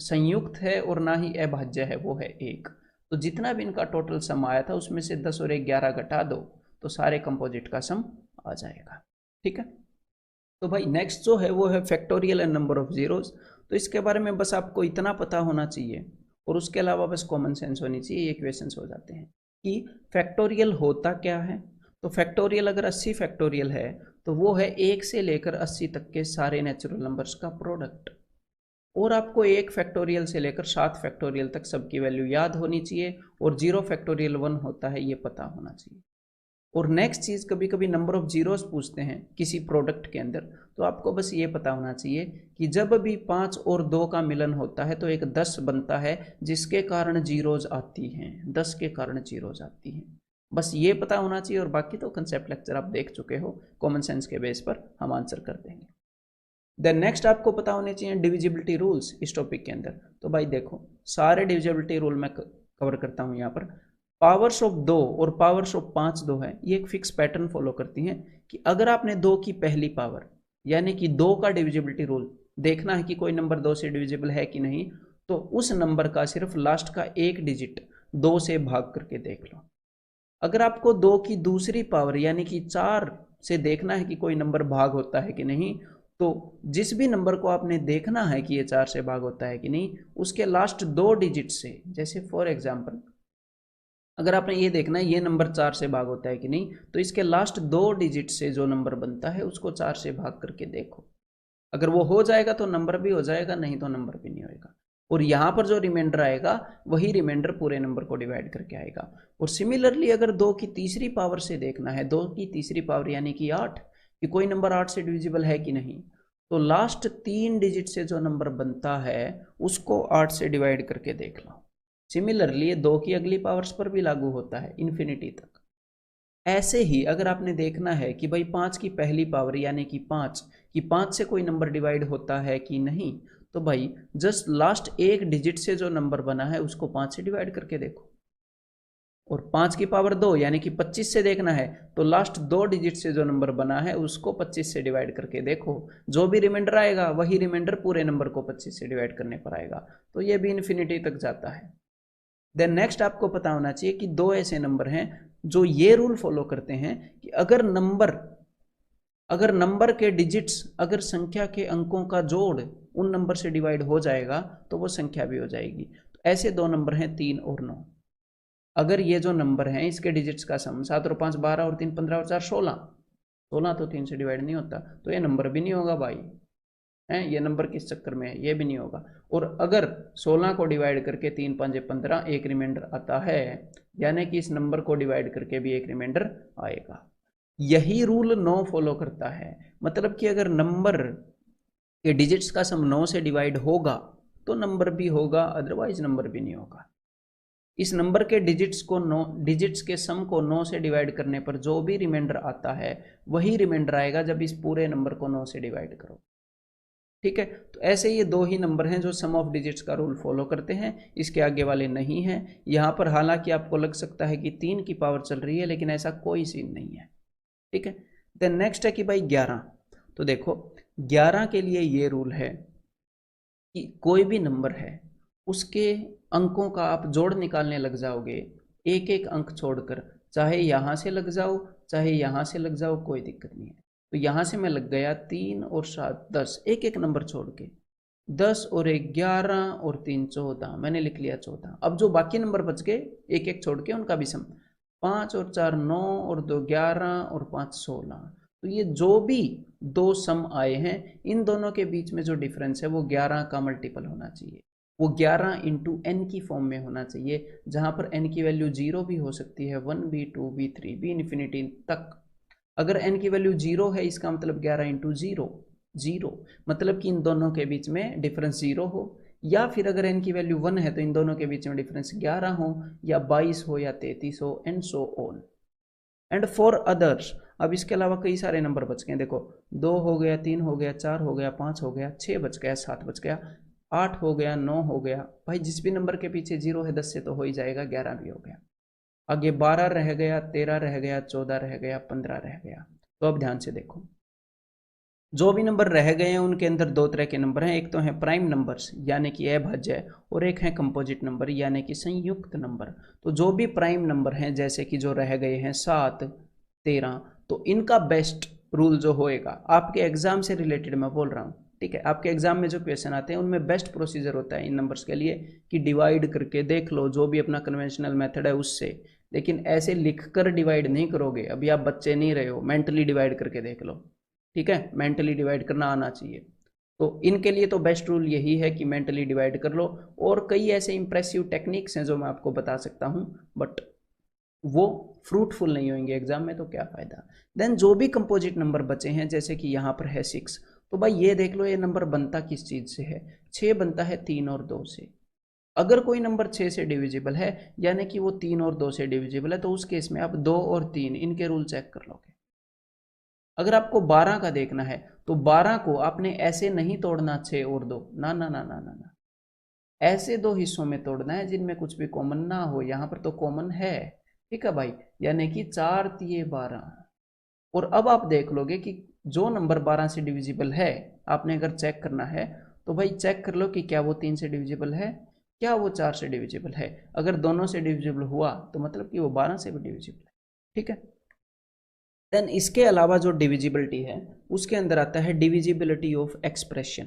संयुक्त है और ना ही अभाज्य है, वो है 1। तो जितना भी इनका टोटल सम आया था उसमें से 10 और 11 घटा दो तो सारे कंपोजिट का सम आ जाएगा, ठीक है। तो भाई नेक्स्ट जो है वो है factorial and number of zeros. तो इसके बारे में बस आपको इतना पता होना चाहिए, और उसके अलावा बस कॉमन सेंस होनी चाहिए, ये क्वेश्चंस हो जाते हैं कि फैक्टोरियल होता क्या है। तो फैक्टोरियल अगर 80 फैक्टोरियल है तो वो है 1 से लेकर 80 तक के सारे नेचुरल नंबर्स का प्रोडक्ट। और आपको 1 फैक्टोरियल से लेकर 7 फैक्टोरियल तक सबकी वैल्यू याद होनी चाहिए, और 0 फैक्टोरियल 1 होता है ये पता होना चाहिए। और नेक्स्ट चीज़, कभी कभी नंबर ऑफ जीरोस पूछते हैं किसी प्रोडक्ट के अंदर, तो आपको बस ये पता होना चाहिए कि जब भी 5 और 2 का मिलन होता है तो एक 10 बनता है, जिसके कारण जीरोज आती हैं, 10 के कारण जीरोज आती हैं। बस ये पता होना चाहिए, और बाकी तो कंसेप्ट लेक्चर आप देख चुके हो, कॉमन सेंस के बेस पर हम आंसर कर देंगे। देन नेक्स्ट आपको पता होने चाहिए डिविजिबिलिटी रूल्स इस टॉपिक के अंदर। तो भाई देखो, सारे डिविजिबिलिटी रूल मैं कवर करता हूँ यहाँ पर। पावर्स ऑफ 2 और पावर्स ऑफ 5 2 है, ये एक फिक्स पैटर्न फॉलो करती हैं कि अगर आपने 2 की पहली पावर यानी कि 2 का डिविजिबिलिटी रूल देखना है कि कोई नंबर 2 से डिविजिबल है कि नहीं, तो उस नंबर का सिर्फ लास्ट का एक डिजिट 2 से भाग करके देख लो। अगर आपको 2 की दूसरी पावर यानी कि 4 से देखना है कि कोई नंबर भाग होता है कि नहीं, तो जिस भी नंबर को आपने देखना है कि ये 4 से भाग होता है कि नहीं, उसके लास्ट 2 डिजिट से, जैसे फॉर एग्जाम्पल अगर आपने ये देखना है ये नंबर 4 से भाग होता है कि नहीं, तो इसके लास्ट 2 डिजिट से जो नंबर बनता है उसको 4 से भाग करके देखो। अगर वो हो जाएगा तो नंबर भी हो जाएगा, नहीं तो नंबर भी नहीं होएगा। और यहाँ पर जो रिमाइंडर आएगा वही रिमाइंडर पूरे नंबर को डिवाइड करके आएगा। और सिमिलरली अगर 2 की तीसरी पावर से देखना है, 2 की तीसरी पावर यानी कि 8, कि कोई नंबर 8 से डिविजिबल है कि नहीं, तो लास्ट 3 डिजिट से जो नंबर बनता है उसको 8 से डिवाइड करके देख लो। सिमिलरली ये 2 की अगली पावर्स पर भी लागू होता है इन्फिनिटी तक। ऐसे ही अगर आपने देखना है कि भाई 5 की पहली पावर यानी कि 5, कि 5 से कोई नंबर डिवाइड होता है कि नहीं, तो भाई जस्ट लास्ट एक डिजिट से जो नंबर बना है उसको 5 से डिवाइड करके देखो। और 5 की पावर 2 यानी कि 25 से देखना है, तो लास्ट 2 डिजिट से जो नंबर बना है उसको 25 से डिवाइड करके देखो। जो भी रिमाइंडर आएगा वही रिमाइंडर पूरे नंबर को 25 से डिवाइड करने पर आएगा, तो ये भी इन्फिनिटी तक जाता है। देन नेक्स्ट आपको पता होना चाहिए कि 2 ऐसे नंबर हैं जो ये रूल फॉलो करते हैं कि अगर नंबर के डिजिट्स, अगर संख्या के अंकों का जोड़ उन नंबर से डिवाइड हो जाएगा तो वो संख्या भी हो जाएगी। तो ऐसे 2 नंबर हैं 3 और 9। अगर ये जो नंबर हैं इसके डिजिट्स का सम 7 और 5 12 और 3 15 और 4 16, 16 तो 3 से डिवाइड नहीं होता, तो ये नंबर भी नहीं होगा भाई, है ये नंबर किस चक्कर में है, ये भी नहीं होगा। और अगर 16 को डिवाइड करके 3 5 15 एक रिमाइंडर आता है, यानी कि इस नंबर को डिवाइड करके भी एक रिमाइंडर आएगा। यही रूल 9 फॉलो करता है, मतलब कि अगर नंबर के डिजिट्स का सम 9 से डिवाइड होगा तो नंबर भी होगा, अदरवाइज नंबर भी नहीं होगा। इस नंबर के डिजिट्स के सम को 9 से डिवाइड करने पर जो भी रिमाइंडर आता है वही रिमाइंडर आएगा जब इस पूरे नंबर को 9 से डिवाइड करो, ठीक है। तो ऐसे ये 2 ही नंबर हैं जो सम ऑफ डिजिट्स का रूल फॉलो करते हैं, इसके आगे वाले नहीं हैं। यहाँ पर हालांकि आपको लग सकता है कि 3 की पावर चल रही है, लेकिन ऐसा कोई सीन नहीं है, ठीक है। देन नेक्स्ट है कि भाई 11। तो देखो 11 के लिए ये रूल है कि कोई भी नंबर है उसके अंकों का आप जोड़ निकालने लग जाओगे, एक एक अंक छोड़कर, चाहे यहाँ से लग जाओ चाहे यहाँ से लग जाओ, कोई दिक्कत नहीं है। तो यहाँ से मैं लग गया 3 और 7 10, एक एक नंबर छोड़ के, 10 और 1 11 और 3 14, मैंने लिख लिया 14। अब जो बाकी नंबर बच गए एक एक छोड़ के उनका भी सम, 5 और 4 9 और 2 11 और 5 16। तो ये जो भी 2 सम आए हैं इन दोनों के बीच में जो डिफरेंस है वो 11 का मल्टीपल होना चाहिए, वो 11 इंटू एन की फॉर्म में होना चाहिए, जहां पर एन की वैल्यू 0 भी हो सकती है, 1 भी 2 भी 3 भी इन्फिनिटी तक। अगर एन की वैल्यू 0 है इसका मतलब 11 इंटू 0 0, मतलब कि इन दोनों के बीच में डिफरेंस 0 हो, या फिर अगर n की वैल्यू 1 है तो इन दोनों के बीच में डिफरेंस 11 हो या 22 हो या 33 हो and so on and for others. अब इसके अलावा कई सारे नंबर बच गए, देखो 2 हो गया, 3 हो गया, 4 हो गया, 5 हो गया, 6 बच गया, 7 बच गया, 8 हो गया, 9 हो गया। भाई जिस भी नंबर के पीछे 0 है 10 से तो हो ही जाएगा, 11 भी हो गया। आगे 12 रह गया, 13 रह गया, 14 रह गया, 15 रह गया। तो अब ध्यान से देखो, जो भी नंबर रह गए हैं उनके अंदर दो तरह के नंबर हैं, एक तो है प्राइम नंबर्स यानी कि अभाज्य, और एक है कंपोजिट नंबर यानी कि संयुक्त नंबर। तो जो भी प्राइम नंबर हैं जैसे कि जो रह गए हैं 7, 13, तो इनका बेस्ट रूल जो होएगा आपके एग्जाम से रिलेटेड मैं बोल रहा हूँ, ठीक है, आपके एग्जाम में जो क्वेश्चन आते हैं उनमें बेस्ट प्रोसीजर होता है इन नंबर्स के लिए कि डिवाइड करके देख लो, जो भी अपना कन्वेंशनल मेथड है उससे। लेकिन ऐसे लिखकर डिवाइड नहीं करोगे, अभी आप बच्चे नहीं रहे हो, मेंटली डिवाइड करके देख लो, ठीक है, मेंटली डिवाइड करना आना चाहिए। तो इनके लिए तो बेस्ट रूल यही है कि मेंटली डिवाइड कर लो, और कई ऐसे इंप्रेसिव टेक्निक्स हैं जो मैं आपको बता सकता हूं, बट वो फ्रूटफुल नहीं होंगे एग्जाम में, तो क्या फायदा। देन जो भी कंपोजिट नंबर बचे हैं जैसे कि यहाँ पर है 6, तो भाई ये देख लो ये नंबर बनता किस चीज से है, 6 बनता है 3 और 2 से। अगर कोई नंबर 6 से डिविजिबल है यानी कि वो 3 और 2 से डिविजिबल है, तो उस केस में आप 2 और 3 इनके रूल चेक कर लोगे। अगर आपको 12 का देखना है तो 12 को आपने ऐसे नहीं तोड़ना 6 और 2, ना ना ना ना ना ना, ऐसे दो हिस्सों में तोड़ना है जिनमें कुछ भी कॉमन ना हो। यहां पर तो कॉमन है, ठीक है भाई, यानी कि 4 तिये 12। और अब आप देख लोगे कि जो नंबर 12 से डिविजिबल है, आपने अगर चेक करना है तो भाई चेक कर लो कि क्या वो 3 से डिविजिबल है, क्या वो 4 से डिविजिबल है। अगर दोनों से डिविजिबल हुआ तो मतलब कि वो 12 से भी डिविजिबल है, ठीक है। देन इसके अलावा जो डिविजिबिलिटी है उसके अंदर आता है डिविजिबिलिटी ऑफ एक्सप्रेशन।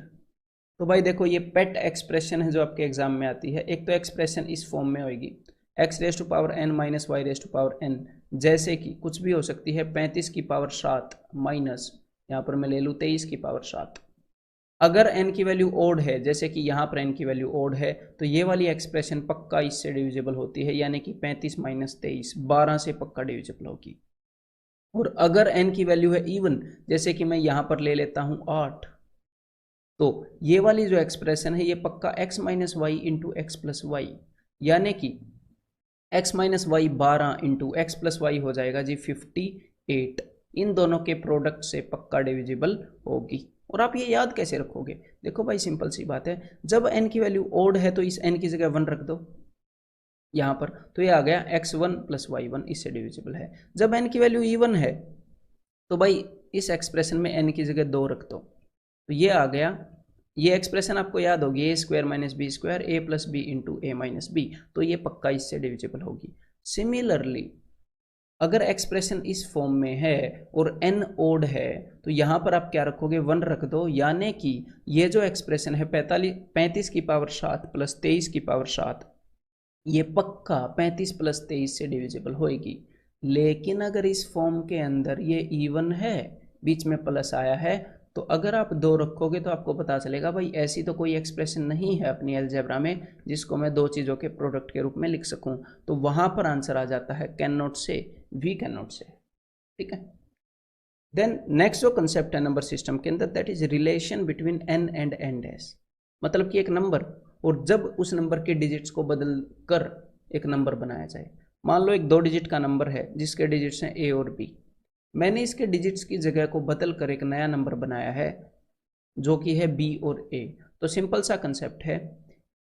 तो भाई देखो ये पेट एक्सप्रेशन है जो आपके एग्जाम में आती है। एक तो एक्सप्रेशन इस फॉर्म में होगी x⁴n माइनस y⁴n, जैसे कि कुछ भी हो सकती है 35 की पावर 7 माइनस, यहाँ पर मैं ले लूँ 23 की पावर 7। अगर n की वैल्यू ओड है, जैसे कि यहाँ पर n की वैल्यू ओड है, तो ये वाली एक्सप्रेशन पक्का इससे डिविजिबल होती है, यानी कि 35 माइनस 23 12 से पक्का डिविजिबल होगी। और अगर n की वैल्यू है इवन, जैसे कि मैं यहां पर ले लेता हूं 8, तो ये वाली जो एक्सप्रेशन है ये पक्का x minus y into x plus y, यानी कि x minus y 12 into x plus y हो जाएगा जी 58। इन दोनों के प्रोडक्ट से पक्का डिविजिबल होगी। और आप ये याद कैसे रखोगे, देखो भाई सिंपल सी बात है, जब n की वैल्यू ओड है तो इस n की जगह 1 रख दो यहाँ पर, तो ये आ गया x1 प्लस y1, इससे डिविजिबल है। जब n की वैल्यू इवन है तो भाई इस एक्सप्रेशन में n की जगह 2 रख दो, तो ये आ गया। ये एक्सप्रेशन आपको याद होगी ए स्क्वायर माइनस बी स्क्वायर ए प्लस बी इंटू ए माइनस बी, तो ये पक्का इससे डिविजिबल होगी। सिमिलरली अगर एक्सप्रेशन इस फॉर्म में है और n ओड है तो यहाँ पर आप क्या रखोगे, 1 रख दो, यानी कि ये जो एक्सप्रेशन है 35 की पावर 7 प्लस 23 की पावर 7, ये पक्का 35 प्लस 23 से डिविजिबल होएगी। लेकिन अगर इस फॉर्म के अंदर ये इवन है, बीच में प्लस आया है, तो अगर आप 2 रखोगे तो आपको पता चलेगा भाई ऐसी तो कोई एक्सप्रेशन नहीं है अपनी अलजेब्रा में जिसको मैं दो चीज़ों के प्रोडक्ट के रूप में लिख सकूं, तो वहां पर आंसर आ जाता है कैन नॉट से, वी कैन नॉट से, ठीक है। देन नेक्स्ट जो कंसेप्ट है नंबर सिस्टम के अंदर, that is relation between n and n dash. मतलब कि एक नंबर और जब उस नंबर के डिजिट्स को बदल कर एक नंबर बनाया जाए। मान लो एक 2 डिजिट का नंबर है जिसके डिजिट्स हैं a और b, मैंने इसके डिजिट्स की जगह को बदल कर एक नया नंबर बनाया है जो कि है b और a। तो सिंपल सा कंसेप्ट है,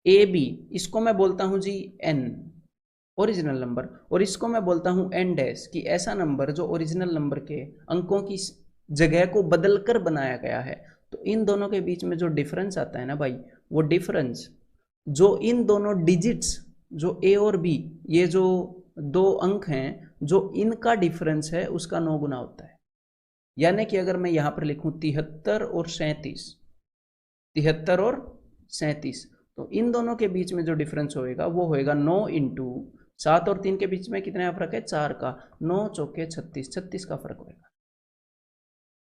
ए बी इसको मैं बोलता हूं जी n ओरिजिनल नंबर, और इसको मैं बोलता हूं n डैश कि ऐसा नंबर जो ओरिजिनल नंबर के अंकों की जगह को बदलकर बनाया गया है। तो इन दोनों के बीच में जो डिफरेंस आता है ना भाई, वो डिफरेंस जो इन दोनों डिजिट्स जो a और b, ये जो 2 अंक हैं, जो इनका डिफरेंस है उसका 9 गुना होता है। यानी कि अगर मैं यहां पर लिखूं 73 और 37, 73 और 37, तो इन दोनों के बीच में जो डिफरेंस होएगा वो होएगा 9 इंटू 7 और 3 के बीच में कितने का फर्क है, 4 का, 9 चौके 36, 36 का फर्क होएगा।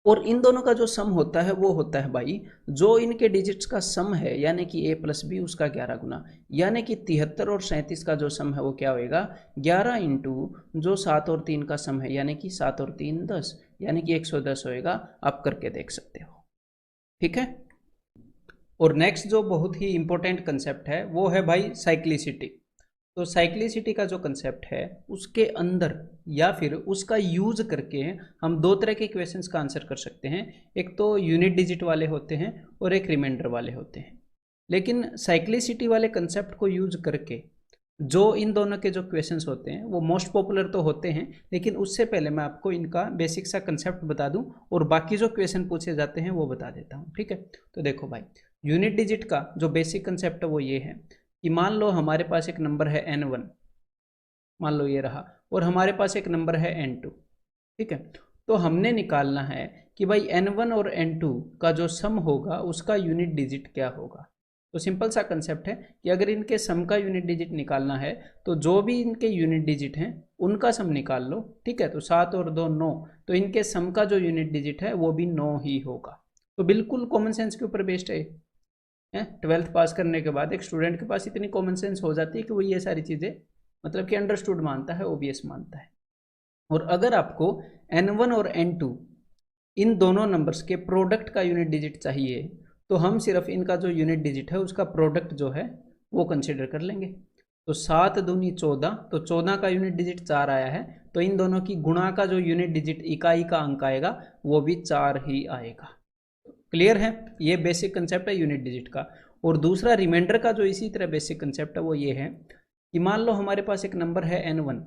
और इन दोनों का जो सम होता है वो होता है भाई जो इनके डिजिट्स का सम है, यानी कि a प्लस बी उसका 11 गुना, यानी कि 73 और 37 का जो सम है वो क्या होएगा, 11 इंटू जो 7 और 3 का सम है, यानी कि 7 और 3 10, यानी कि 110 होएगा। आप करके देख सकते हो, ठीक है। और नेक्स्ट जो बहुत ही इंपॉर्टेंट कंसेप्ट है वो है भाई साइक्लिसिटी। तो साइक्लिसिटी का जो कंसेप्ट है उसके अंदर या फिर उसका यूज करके हम दो तरह के क्वेश्चंस का आंसर कर सकते हैं। एक तो यूनिट डिजिट वाले होते हैं और एक रिमाइंडर वाले होते हैं। लेकिन साइक्लिसिटी वाले कंसेप्ट को यूज करके जो इन दोनों के जो क्वेश्चंस होते हैं वो मोस्ट पॉपुलर तो होते हैं, लेकिन उससे पहले मैं आपको इनका बेसिक सा कंसेप्ट बता दूं और बाकी जो क्वेश्चन पूछे जाते हैं वो बता देता हूं। ठीक है, तो देखो भाई, यूनिट डिजिट का जो बेसिक कंसेप्ट है वो ये है कि मान लो हमारे पास एक नंबर है n1, मान लो ये रहा, और हमारे पास एक नंबर है n2। ठीक है, तो हमने निकालना है कि भाई n1 और n2 का जो सम होगा उसका यूनिट डिजिट क्या होगा। तो सिंपल सा कंसेप्ट है कि अगर इनके सम का यूनिट डिजिट निकालना है तो जो भी इनके यूनिट डिजिट हैं उनका सम निकाल लो। ठीक है, तो 7 और 2 9, तो इनके सम का जो यूनिट डिजिट है वो भी 9 ही होगा। तो बिल्कुल कॉमन सेंस के ऊपर बेस्ड है। 12th पास करने के बाद एक स्टूडेंट के पास इतनी कॉमन सेंस हो जाती है कि वो ये सारी चीज़ें मतलब कि अंडरस्टूड मानता है, ओबीएस मानता है। और अगर आपको n1 और n2 इन दोनों नंबर्स के प्रोडक्ट का यूनिट डिजिट चाहिए तो हम सिर्फ इनका जो यूनिट डिजिट है उसका प्रोडक्ट जो है वो कंसिडर कर लेंगे। तो 7 दूनी 14, तो 14 का यूनिट डिजिट 4 आया है, तो इन दोनों की गुणा का जो यूनिट डिजिट इकाई का अंक आएगा वो भी 4 ही आएगा। क्लियर है, ये बेसिक कंसेप्ट है यूनिट डिजिट का। और दूसरा रिमाइंडर का जो इसी तरह बेसिक कंसेप्ट है वो ये है कि मान लो हमारे पास एक नंबर है n1,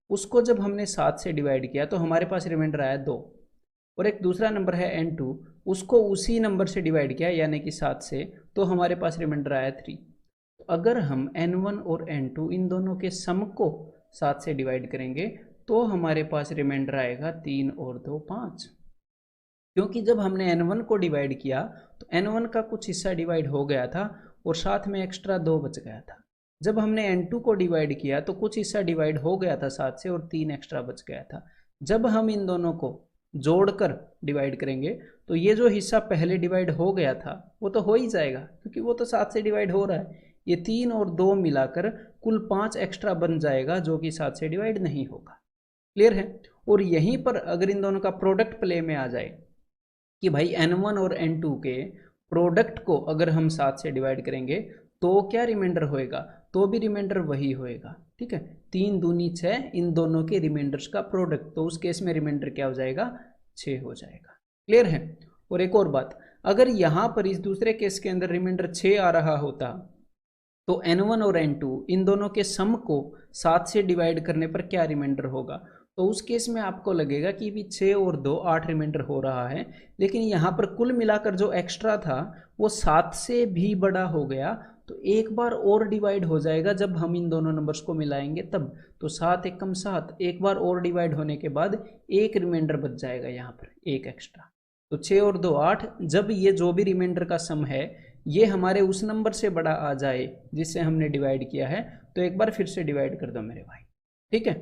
उसको जब हमने 7 से डिवाइड किया तो हमारे पास रिमाइंडर आया 2, और एक दूसरा नंबर है n2, उसको उसी नंबर से डिवाइड किया यानी कि 7 से, तो हमारे पास रिमाइंडर आया 3। तो अगर हम n1 और n2 इन दोनों के सम को 7 से डिवाइड करेंगे तो हमारे पास रिमाइंडर आएगा 3 और 2 5। क्योंकि जब हमने n1 को डिवाइड किया तो n1 का कुछ हिस्सा डिवाइड हो गया था और साथ में एक्स्ट्रा 2 बच गया था। जब हमने n2 को डिवाइड किया तो कुछ हिस्सा डिवाइड हो गया था 7 से और 3 एक्स्ट्रा बच गया था। जब हम इन दोनों को जोड़कर डिवाइड करेंगे तो ये जो हिस्सा पहले डिवाइड हो गया था वो तो हो ही जाएगा क्योंकि वो तो 7 से डिवाइड हो रहा है। ये 3 और 2 मिलाकर कुल 5 एक्स्ट्रा बन जाएगा जो कि 7 से डिवाइड नहीं होगा। क्लियर है। और यहीं पर अगर इन दोनों का प्रोडक्ट प्ले में आ जाए कि भाई n1 और n2 के प्रोडक्ट को अगर हम 7 से डिवाइड करेंगे तो क्या रिमाइंडर होएगा, तो भी रिमाइंडर वही होएगा। ठीक है, 3 दूनी 6, इन दोनों के रिमाइंडर्स का प्रोडक्ट, तो उस केस में रिमाइंडर क्या हो जाएगा, 6 हो जाएगा। क्लियर है। और एक और बात, अगर यहाँ पर इस दूसरे केस के अंदर रिमाइंडर 6 आ रहा होता तो n1 और n2 इन दोनों के सम को 7 से डिवाइड करने पर क्या रिमाइंडर होगा, तो उस केस में आपको लगेगा कि भी 6 और 2 8 रिमाइंडर हो रहा है, लेकिन यहाँ पर कुल मिलाकर जो एक्स्ट्रा था वो 7 से भी बड़ा हो गया, तो एक बार और डिवाइड हो जाएगा जब हम इन दोनों नंबर्स को मिलाएंगे तब। तो 7 एकम 7, एक बार और डिवाइड होने के बाद एक रिमाइंडर बच जाएगा यहाँ पर एक एक्स्ट्रा। तो 6 और 2 8, जब ये जो भी रिमाइंडर का सम है ये हमारे उस नंबर से बड़ा आ जाए जिससे हमने डिवाइड किया है तो एक बार फिर से डिवाइड कर दो मेरे भाई। ठीक है,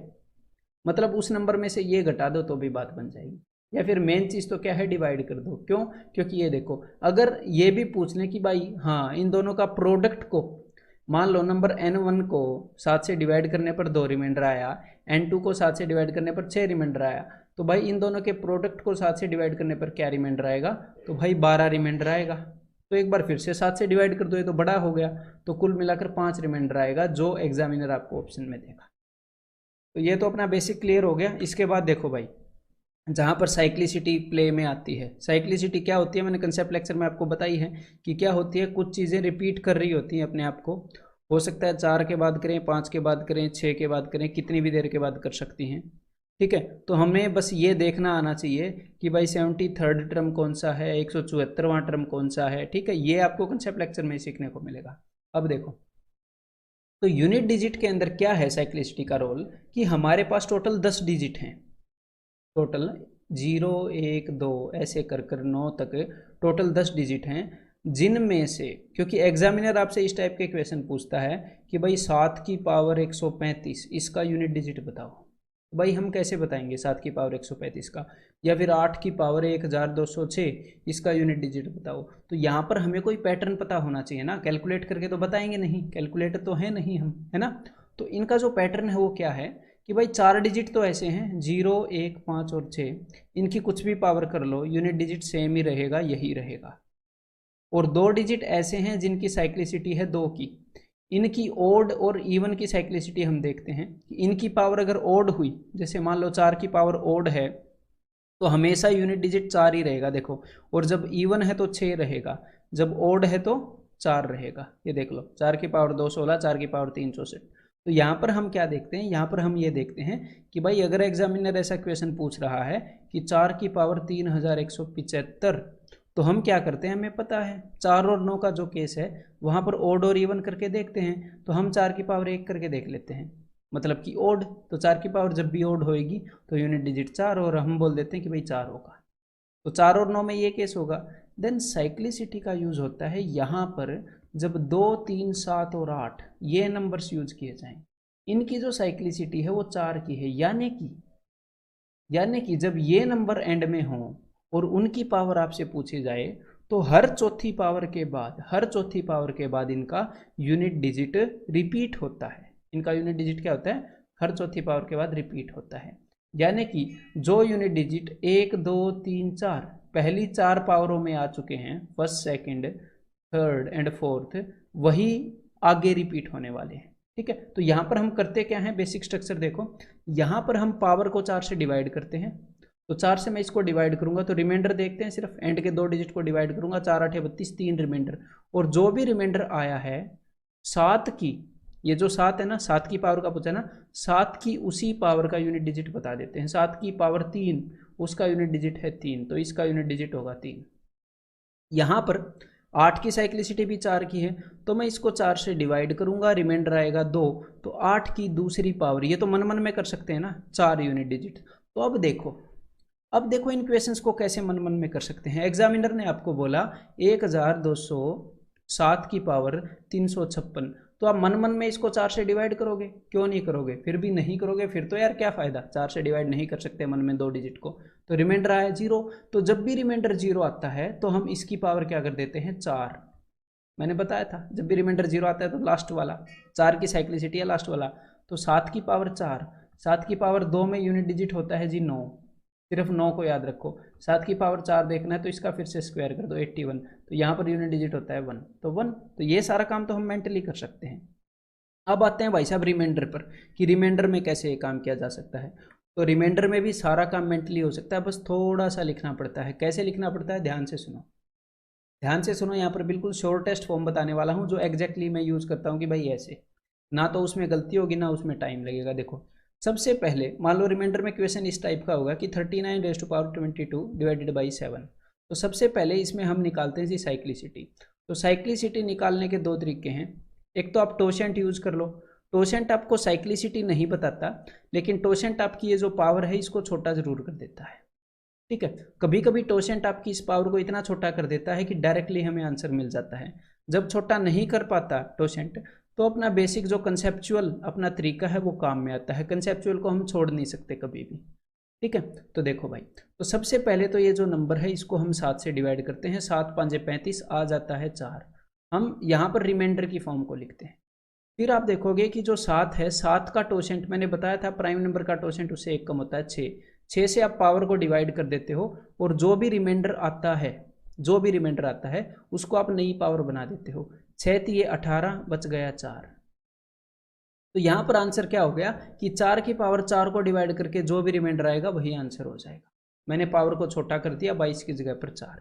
मतलब उस नंबर में से ये घटा दो तो भी बात बन जाएगी, या फिर मेन चीज़ तो क्या है, डिवाइड कर दो। क्यों, क्योंकि ये देखो, अगर ये भी पूछ लें कि भाई हाँ इन दोनों का प्रोडक्ट को, मान लो नंबर n1 को 7 से डिवाइड करने पर 2 रिमाइंडर आया, n2 को 7 से डिवाइड करने पर 6 रिमाइंडर आया, तो भाई इन दोनों के प्रोडक्ट को 7 से डिवाइड करने पर क्या रिमाइंडर आएगा, तो भाई 12 रिमाइंडर आएगा। तो एक बार फिर से 7 से डिवाइड कर दो, ये तो बड़ा हो गया, तो कुल मिलाकर 5 रिमाइंडर आएगा जो एग्जामिनर आपको ऑप्शन में देगा। तो ये तो अपना बेसिक क्लियर हो गया। इसके बाद देखो भाई, जहाँ पर साइक्लिसिटी प्ले में आती है, साइक्लिसिटी क्या होती है मैंने कंसेप्ट लेक्चर में आपको बताई है कि क्या होती है, कुछ चीज़ें रिपीट कर रही होती हैं अपने आप को। हो सकता है 4 के बाद करें, 5 के बाद करें, 6 के बाद करें, कितनी भी देर के बाद कर सकती हैं। ठीक है, तो हमें बस ये देखना आना चाहिए कि भाई 73rd टर्म कौन सा है, 174वां टर्म कौन सा है। ठीक है, ये आपको कंसेप्ट लेक्चर में सीखने को मिलेगा। अब देखो, तो यूनिट डिजिट के अंदर क्या है साइक्लिसिटी का रोल, कि हमारे पास टोटल 10 डिजिट हैं, टोटल 0 1 2 ऐसे कर कर 9 तक टोटल 10 डिजिट हैं, जिनमें से, क्योंकि एग्जामिनर आपसे इस टाइप के क्वेश्चन पूछता है कि भाई 7 की पावर 135 इसका यूनिट डिजिट बताओ, भाई हम कैसे बताएंगे 7 की पावर 135 का, या फिर 8 की पावर 1206 इसका यूनिट डिजिट बताओ। तो यहाँ पर हमें कोई पैटर्न पता होना चाहिए ना, कैलकुलेट करके तो बताएंगे नहीं, कैलकुलेटर तो है नहीं हम, है ना। तो इनका जो पैटर्न है वो क्या है कि भाई 4 डिजिट तो ऐसे हैं 0 1 5 और 6, इनकी कुछ भी पावर कर लो यूनिट डिजिट सेम ही रहेगा, यही रहेगा। और 2 डिजिट ऐसे हैं जिनकी साइक्लिसिटी है 2 की। इनकी ओड और इवन की साइक्लिसिटी हम देखते हैं कि इनकी पावर अगर ओड हुई, जैसे मान लो 4 की पावर ओड है तो हमेशा यूनिट डिजिट 4 ही रहेगा देखो, और जब इवन है तो 6 रहेगा, जब ओड है तो 4 रहेगा। ये देख लो, 4 की पावर 2 16, 4 की पावर 3 64। तो यहाँ पर हम क्या देखते हैं, यहाँ पर हम ये देखते हैं कि भाई अगर एग्जामिनर ऐसा क्वेश्चन पूछ रहा है कि 4 की पावर 3175, तो हम क्या करते हैं, हमें पता है 4 और 9 का जो केस है वहाँ पर ओड और इवन करके देखते हैं। तो हम 4 की पावर 1 करके देख लेते हैं, मतलब कि ओड। तो 4 की पावर जब भी ओड होएगी तो यूनिट डिजिट 4, और हम बोल देते हैं कि भाई 4 होगा। तो 4 और 9 में ये केस होगा। देन साइक्लिसिटी का यूज होता है यहाँ पर जब 2 3 7 और 8 ये नंबर्स यूज किए जाएं, इनकी जो साइक्लिसिटी है वो 4 की है, यानी कि जब ये नंबर एंड में हो और उनकी पावर आपसे पूछी जाए तो हर चौथी पावर के बाद इनका यूनिट डिजिट रिपीट होता है। इनका यूनिट डिजिट क्या होता है, हर चौथी पावर के बाद रिपीट होता है। यानी कि जो यूनिट डिजिट 1 2 3 4 पहली 4 पावरों में आ चुके हैं, first second third and fourth, वही आगे रिपीट होने वाले हैं। ठीक है, तो यहाँ पर हम करते क्या हैं, बेसिक स्ट्रक्चर देखो। यहाँ पर हम पावर को 4 से डिवाइड करते हैं, तो 4 से मैं इसको डिवाइड करूंगा तो रिमाइंडर देखते हैं, सिर्फ एंड के 2 डिजिट को डिवाइड करूंगा, 4 8 32, 3 रिमाइंडर। और जो भी रिमाइंडर आया है 7 की, ये जो 7 है ना, 7 की पावर का पूछा ना, 7 की उसी पावर का यूनिट डिजिट बता देते हैं। 7 की पावर 3, उसका यूनिट डिजिट है 3, तो इसका यूनिट डिजिट होगा 3। यहाँ पर 8 की साइक्लिसिटी भी 4 की है, तो मैं इसको 4 से डिवाइड करूंगा, रिमाइंडर आएगा 2, तो 8 की दूसरी पावर, ये तो मन मन में कर सकते हैं ना, 4 यूनिट डिजिट। तो अब देखो इन क्वेश्चंस को कैसे मन मन में कर सकते हैं। एग्जामिनर ने आपको बोला 1207 की पावर 356, तो आप मन मन में इसको 4 से डिवाइड करोगे, क्यों नहीं करोगे, फिर भी नहीं करोगे, फिर तो यार क्या फायदा, 4 से डिवाइड नहीं कर सकते मन में 2 डिजिट को। तो रिमाइंडर आया 0, तो जब भी रिमाइंडर 0 आता है तो हम इसकी पावर क्या कर देते हैं, 4। मैंने बताया था जब भी रिमाइंडर 0 आता है तो लास्ट वाला 4 की साइक्लिसिटी है लास्ट वाला। तो 7 की पावर 4, 7 की पावर 2 में यूनिट डिजिट होता है जी 9, सिर्फ 9 को याद रखो। 7 की पावर 4 देखना है तो इसका फिर से स्क्वायर कर दो 81, तो यहाँ पर यूनिट डिजिट होता है 1, तो 1। तो ये सारा काम तो हम मेंटली कर सकते हैं। अब आते हैं भाई साहब रिमाइंडर पर, कि रिमाइंडर में कैसे ये काम किया जा सकता है। तो रिमाइंडर में भी सारा काम मेंटली हो सकता है, बस थोड़ा सा लिखना पड़ता है। कैसे लिखना पड़ता है, ध्यान से सुनो, ध्यान से सुनो। यहाँ पर बिल्कुल शॉर्टेस्ट फॉर्म बताने वाला हूँ जो एग्जैक्टली मैं यूज़ करता हूँ कि भाई ऐसे, ना तो उसमें गलती होगी ना उसमें टाइम लगेगा। देखो सबसे पहले मान लो रिमाइंडर में क्वेश्चन इस टाइप का होगा कि 39 डिवाइडेड बाई 7। तो सबसे पहले इसमें हम निकालते हैं जी साइक्लिसिटी। तो साइक्लिसिटी निकालने के 2 तरीके हैं। एक तो आप टोशेंट यूज कर लो, टोशेंट आपको साइक्लिसिटी नहीं बताता, लेकिन टोशेंट आपकी ये जो पावर है इसको छोटा जरूर कर देता है। ठीक है, कभी कभी टोशेंट आपकी इस पावर को इतना छोटा कर देता है कि डायरेक्टली हमें आंसर मिल जाता है। जब छोटा नहीं कर पाता टोशेंट, तो अपना बेसिक जो कंसेप्चुअल अपना तरीका है वो काम में आता है। कंसेप्चुअल को हम छोड़ नहीं सकते कभी भी। ठीक है, तो देखो भाई, तो सबसे पहले तो ये जो नंबर है इसको हम 7 से डिवाइड करते हैं, 7 5 35 आ जाता है 4। हम यहाँ पर रिमाइंडर की फॉर्म को लिखते हैं। फिर आप देखोगे कि जो 7 है, 7 का टोशेंट मैंने बताया था प्राइम नंबर का टोशेंट उससे 1 कम होता है 6। 6 से आप पावर को डिवाइड कर देते हो, और जो भी रिमाइंडर आता है उसको आप नई पावर बना देते हो। 6 3 18, बच गया 4। तो यहाँ पर आंसर क्या हो गया कि 4 की पावर 4 को डिवाइड करके जो भी रिमाइंडर आएगा वही आंसर हो जाएगा। मैंने पावर को छोटा कर दिया, 22 की जगह पर 4।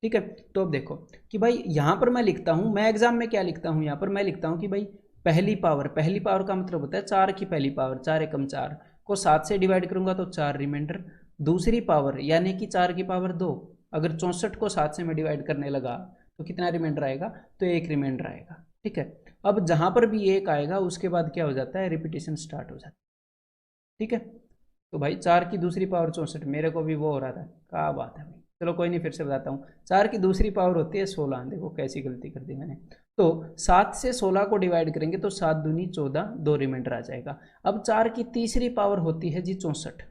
ठीक है, तो अब देखो कि भाई यहाँ पर मैं लिखता हूँ, मैं एग्जाम में क्या लिखता हूँ, यहाँ पर मैं लिखता हूँ कि भाई पहली पावर का मतलब होता है 4 की पहली पावर, 4 एकम 4 को 7 से डिवाइड करूंगा तो 4 रिमाइंडर। दूसरी पावर यानी कि 4 की पावर 2, अगर 64 को 7 से मैं डिवाइड करने लगा तो कितना रिमाइंडर आएगा, तो 1 रिमाइंडर आएगा। ठीक है, अब जहां पर भी 1 आएगा उसके बाद क्या हो जाता है, रिपीटेशन स्टार्ट हो जाता है। ठीक है, तो भाई 4 की दूसरी पावर 64, मेरे को भी वो हो रहा था, क्या बात है भाई, चलो कोई नहीं, फिर से बताता हूँ। 4 की दूसरी पावर होती है 16, देखो कैसी गलती कर दी मैंने। तो 7 से 16 को डिवाइड करेंगे तो 7 दूनी 14, 2 रिमाइंडर आ जाएगा। अब 4 की तीसरी पावर होती है जी 64,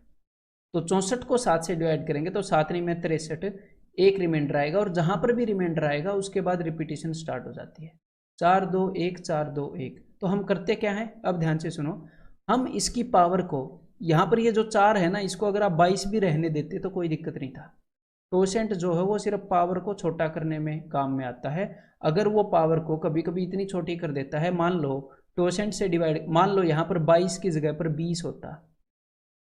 तो 64 को 7 से डिवाइड करेंगे तो 7 नहीं में 63, 1 रिमाइंडर आएगा, और जहां पर भी रिमाइंडर आएगा उसके बाद रिपीटेशन स्टार्ट हो जाती है। 4 2 1, 4 2 1। तो हम करते क्या है, अब ध्यान से सुनो, हम इसकी पावर को, यहाँ पर ये जो 4 है ना, इसको अगर आप 22 भी रहने देते तो कोई दिक्कत नहीं था। टोसेंट जो है वो सिर्फ पावर को छोटा करने में काम में आता है। अगर वो पावर को कभी कभी इतनी छोटी कर देता है, मान लो टोसेंट से डिवाइड, मान लो यहाँ पर 22 की जगह पर 20 होता,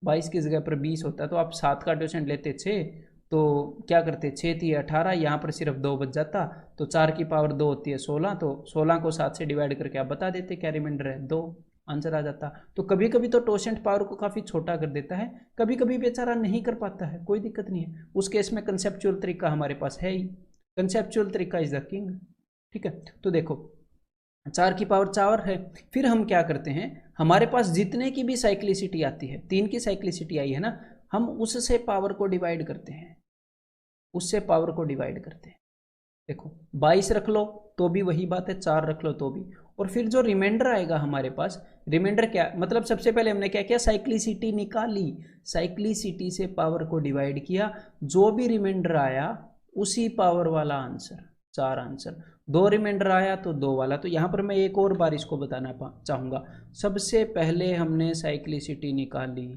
22 की जगह पर 20 होता, तो आप 7 का टोसेंट लेते 6, तो क्या करते, 6 थी 18, यहाँ पर सिर्फ 2 बच जाता, तो 4 की पावर 2 होती है 16, तो 16 को 7 से डिवाइड करके आप बता देते क्या रिमाइंडर है, 2, आंसर आ जाता। तो कभी कभी तो टोसेंट पावर को काफ़ी छोटा कर देता है, कभी कभी बेचारा नहीं कर पाता है, कोई दिक्कत नहीं है, उस केस में कंसेप्चुअल तरीका हमारे पास है ही, कंसेप्चुअल तरीका इज द किंग। ठीक है, तो देखो 4 की पावर 4 है, फिर हम क्या करते हैं, हमारे पास जितने की भी साइक्लिसिटी आती है, 3 की साइक्लिसिटी आई है ना, हम उससे पावर को डिवाइड करते हैं, उससे पावर को डिवाइड करते हैं। देखो 22 रख लो तो भी वही बात है, 4 रख लो तो भी, और फिर जो रिमाइंडर आएगा हमारे पास, रिमाइंडर क्या मतलब, सबसे पहले हमने क्या किया, साइक्लिसिटी निकाली, साइक्लिसिटी से पावर को डिवाइड किया, जो भी रिमाइंडर आया उसी पावर वाला आंसर, 4 आंसर, 2 रिमाइंडर आया तो 2 वाला। तो यहाँ पर मैं एक और बार इसको बताना चाहूँगा, सबसे पहले हमने साइक्लिसिटी निकाली,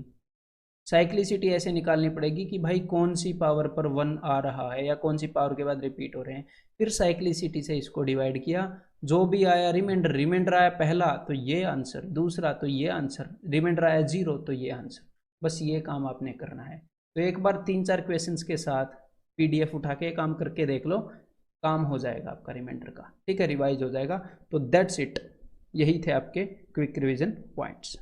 साइक्लिसिटी ऐसे निकालनी पड़ेगी कि भाई कौन सी पावर पर 1 आ रहा है या कौन सी पावर के बाद रिपीट हो रहे हैं, फिर साइक्लिसिटी से इसको डिवाइड किया, जो भी आया रिमाइंडर, रिमाइंडर आया पहला तो ये आंसर, दूसरा तो ये आंसर, रिमाइंडर आया 0 तो ये आंसर, बस ये काम आपने करना है। तो एक बार 3-4 क्वेश्चंस के साथ PDF उठा के काम करके देख लो, काम हो जाएगा आपका रिमाइंडर का, ठीक है, रिवाइज हो जाएगा। तो दैट्स इट, यही थे आपके क्विक रिविजन पॉइंट्स।